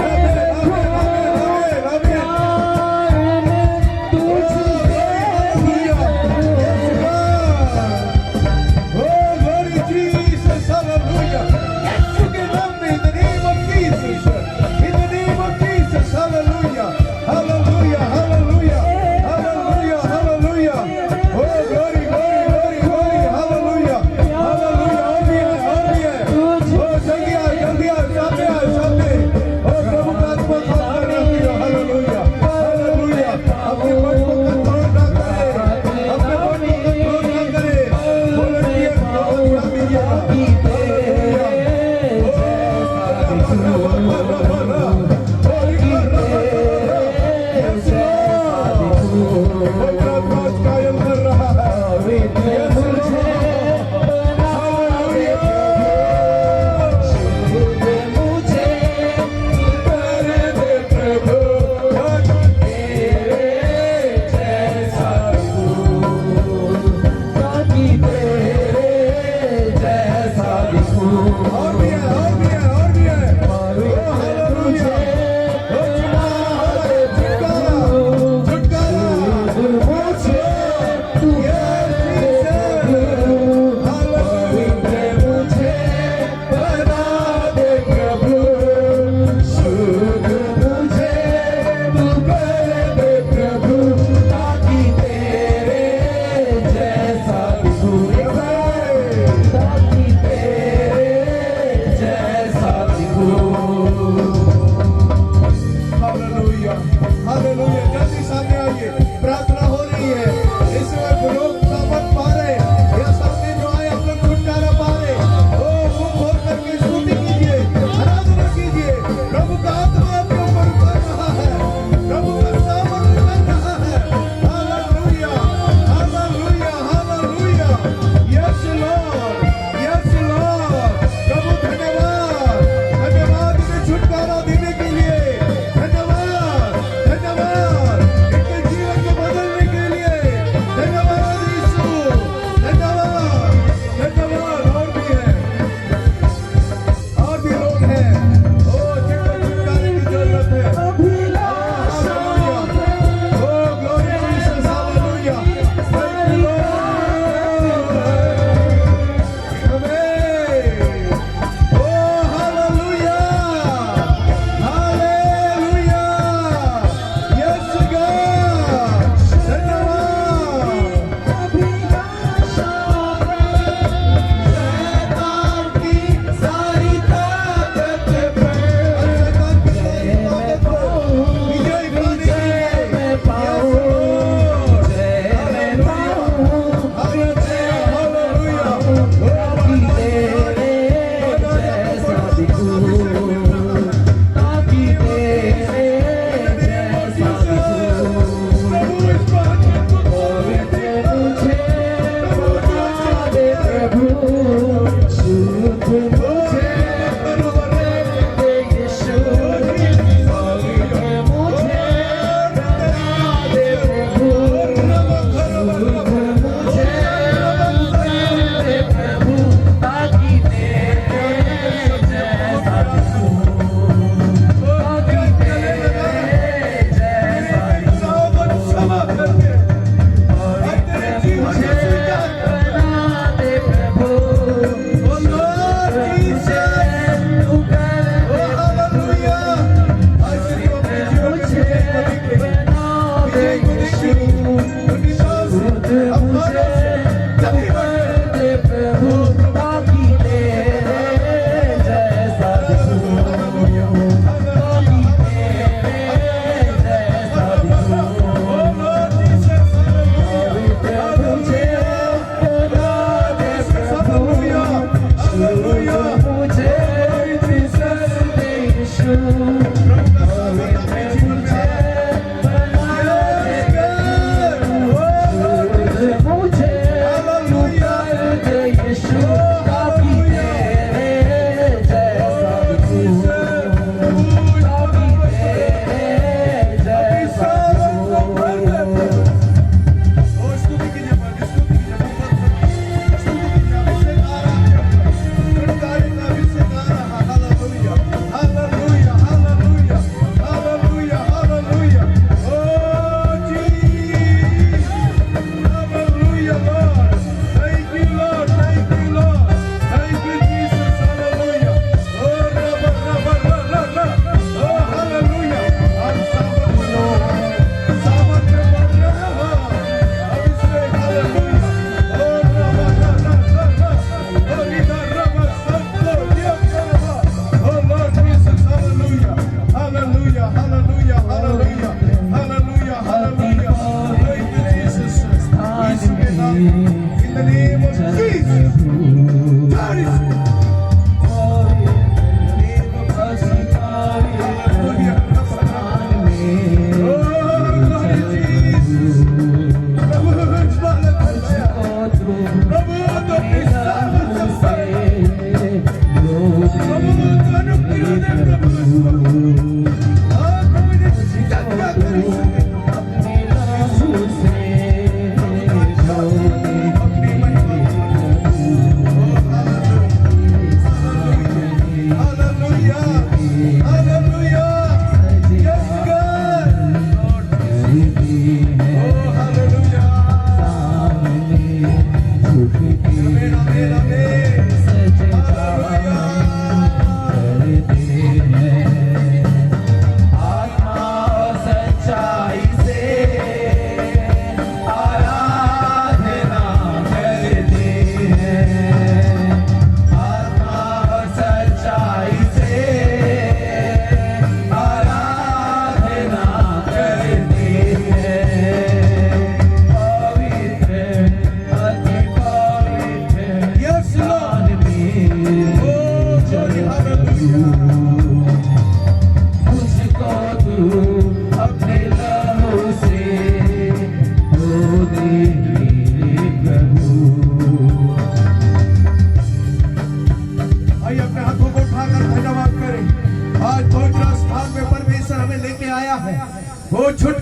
आमीन आमीन आमीन आमीन आमीन। Hallelujah, yes God, oh glory Jesus, hallelujah। यीशु के नाम में, in the name of Jesus, in the name of Jesus, hallelujah hallelujah hallelujah hallelujah hallelujah। oh glory glory glory glory, hallelujah hallelujah। और भी है oh जल्दी आ सामने आ सामने। oh प्रभु का आत्मा काम कर रही है, हालेलुया हालेलुया। अपने मन को कंट्रोल ना करे, अपने मन को कंट्रोल ना करे, वॉलंटियर को ध्यान दीजिएगा। कायम कर रहा है, और भी है और भी है और भी है। ओ हालेलुया, ओ छुटकारा छुटकारा मुझे, यस जीसस, हालेलुया। मुझे बना दे प्रभु, शुद्ध मुझे तू कर दे प्रभु, ताकि तेरे जैसा दिखूं, ताकि तेरे जैसा दिखूं। Hallelujah hallelujah. जल्दी सामने आइए, प्रार्थना हो रही है। इस वक्त लोग सामर्थ पा रहे हैं, या सामने जो आए हम लोग छुटकारा पा रहे हैं। ओ मुंह खोल करके स्तुति कीजिए, आराधना कीजिए। प्रभु का आत्मा आपके ऊपर उतर रहा है, प्रभु का सामर्थ उतर रहा है। Hallelujah hallelujah hallelujah, yes Lord yes Lord. प्रभु धन्यवाद धन्यवाद, इन्हें छुटकारा देने के लिए धन्यवाद धन्यवाद। इनके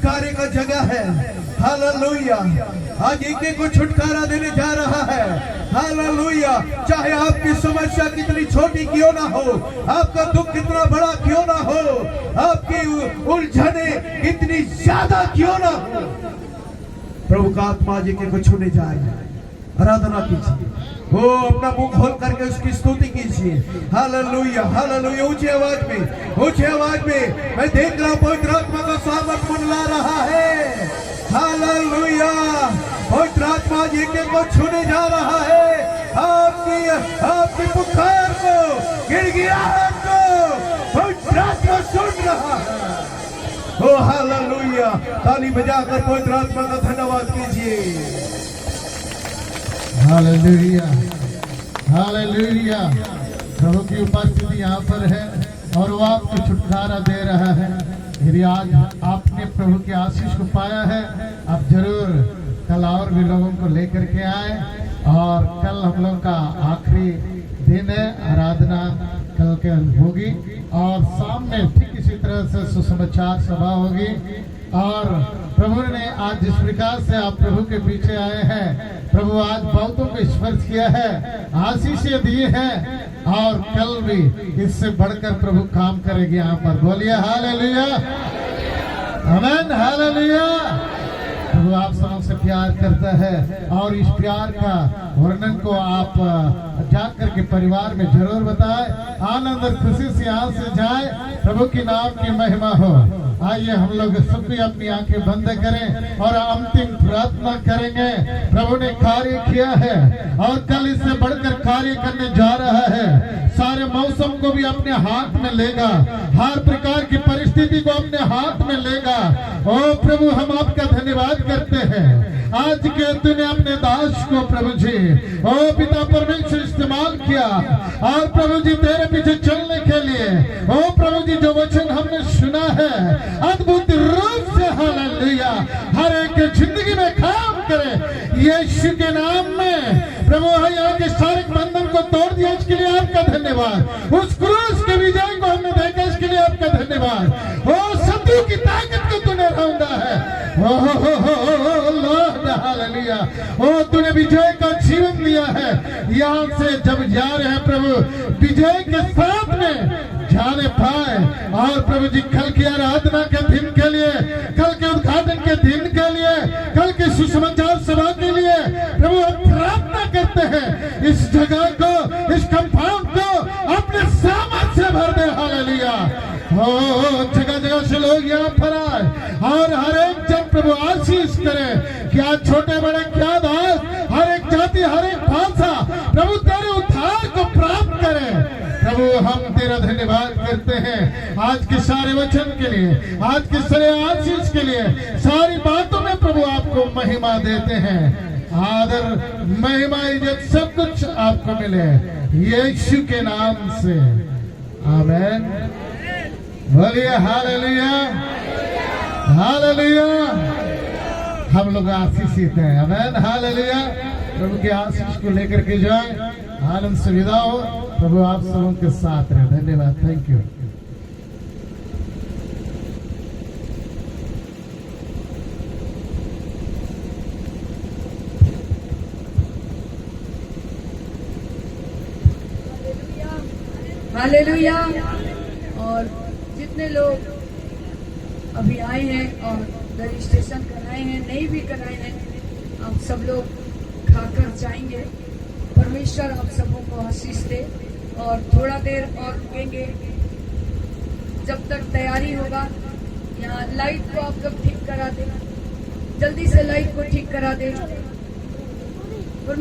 छुटकारे का जगह है। हालेलुया। आज एक एक को छुटकारा देने जा रहा है। हालेलुया। चाहे आपकी समस्या कितनी छोटी क्यों ना हो, आपका दुख कितना बड़ा क्यों ना हो, आपकी उलझने कितनी ज्यादा क्यों ना हो, प्रभु का आत्मा आज एक एक को छूने जा रहा है। आराधना कीजिए, वो अपना मुंह खोल करके उसकी स्तुति कीजिए। Hallelujah, hallelujah. ऊंची आवाज में, ऊंची आवाज में। मैं देख रहा हूं पवित्र आत्मा का सामर्थ मंडला रहा है। हालेलुया। पवित्र आत्मा एक एक को छूने जा रहा है। आपकी पुकार को, गिड़गिड़ाहट को पवित्र आत्मा सुन रहा है। ओ हालेलुया। ताली बजाकर पवित्र आत्मा का धन्यवाद कीजिए। Hallelujah, hallelujah. प्रभु की उपस्थिति यहाँ पर है और वो आपको छुटकारा दे रहा है। यदि आज आपने प्रभु की आशीष को पाया है, आप जरूर कल और भी लोगों को लेकर के आए। और कल हम लोग का आखिरी दिन है, आराधना कल होगी और शाम में ठीक इसी तरह से सुसमाचार सभा होगी। और प्रभु ने आज जिस प्रकार से आप प्रभु के पीछे आए हैं, प्रभु आज बहुतों को स्पर्श किया है, आशीषें दी है और कल भी इससे बढ़कर प्रभु काम करेगी यहाँ पर। बोलिए हालेलुया, आमीन, हालेलुया। प्रभु आप सबों से प्यार करता है और इस प्यार का वर्णन को आप जाकर के परिवार में जरूर बताएं। आनंद और खुशी से यहाँ से जाए। प्रभु की नाम की महिमा हो। आइए हम लोग सभी अपनी आंखें बंद करें और अंतिम प्रार्थना करेंगे। प्रभु ने कार्य किया है और कल इससे बढ़कर कार्य करने जा रहा है। सारे मौसम को भी अपने हाथ में लेगा, हर प्रकार की परिस्थिति को अपने हाथ में लेगा। ओ प्रभु, हम आपका धन्यवाद करते हैं। आज के तूने अपने दास को प्रभु जी, ओ पिता परमेश्वर, इस्तेमाल किया और प्रभु जी तेरे पीछे चलने के लिए, ओ प्रभु जी जो वचन हमने सुना है अद्भुत रूप से, हालेलुया, हर एक के जिंदगी में काम करे यीशु के नाम में। प्रभु यहाँ के सारे बंधन को तोड़ दिया, इसके लिए आपका धन्यवाद। उस क्रूस के विजय को हमने देखा, इसके लिए आपका धन्यवाद। ओ शत्रु की ताकत को तूने रौंदा है। ओ लॉर्ड, हालेलुया। ओ तूने विजय का जीवन दिया है। यहाँ से जब जा रहे हैं प्रभु, विजय के साथ में जाने पाए। और प्रभु जी कल की आराधना के दिन के लिए, कल के उद्घाटन के दिन के लिए, कल के सुसमाचार सभा के लिए प्रभु हम प्रार्थना करते हैं। इस जगह को, इस कंपाउंड को अपने सामर्थ से भर दे। हालेलुया। हो जगह जगह से लोग यहाँ पर आए और हर एक जन प्रभु आशीष करे। क्या छोटे बड़े, क्या दास, हर एक जाति, हर एक भाषा प्रभु तेरे उद्धार को प्राप्त करे। प्रभु हम तेरा धन्यवाद करते हैं आज के सारे वचन के लिए, आज के सारे आशीष के लिए। सारी बातों में प्रभु आपको महिमा देते हैं। आदर, महिमा, इज्जत सब कुछ आपको मिले यीशु के नाम से, आमीन। बोलिए हालेलुया, हालेलुया। हम लोग आशीषित हैं, आमीन, हालेलुया। प्रभु के आशीष को लेकर के जाए, आनंद से विदा हो। प्रभु आप सबों के साथ रहे। धन्यवाद, थैंक यू। हालेलुया। और जितने लोग अभी आए हैं और रजिस्ट्रेशन कराए हैं, नहीं भी कराए हैं, आप सब लोग खाकर जाएंगे। परमेश्वर आप सबों को आशीष दे। और थोड़ा देर और रुकेंगे जब तक तैयारी होगा। यहाँ लाइट को आप लोग ठीक करा दें, जल्दी से लाइट को ठीक करा दें। परमेश्वर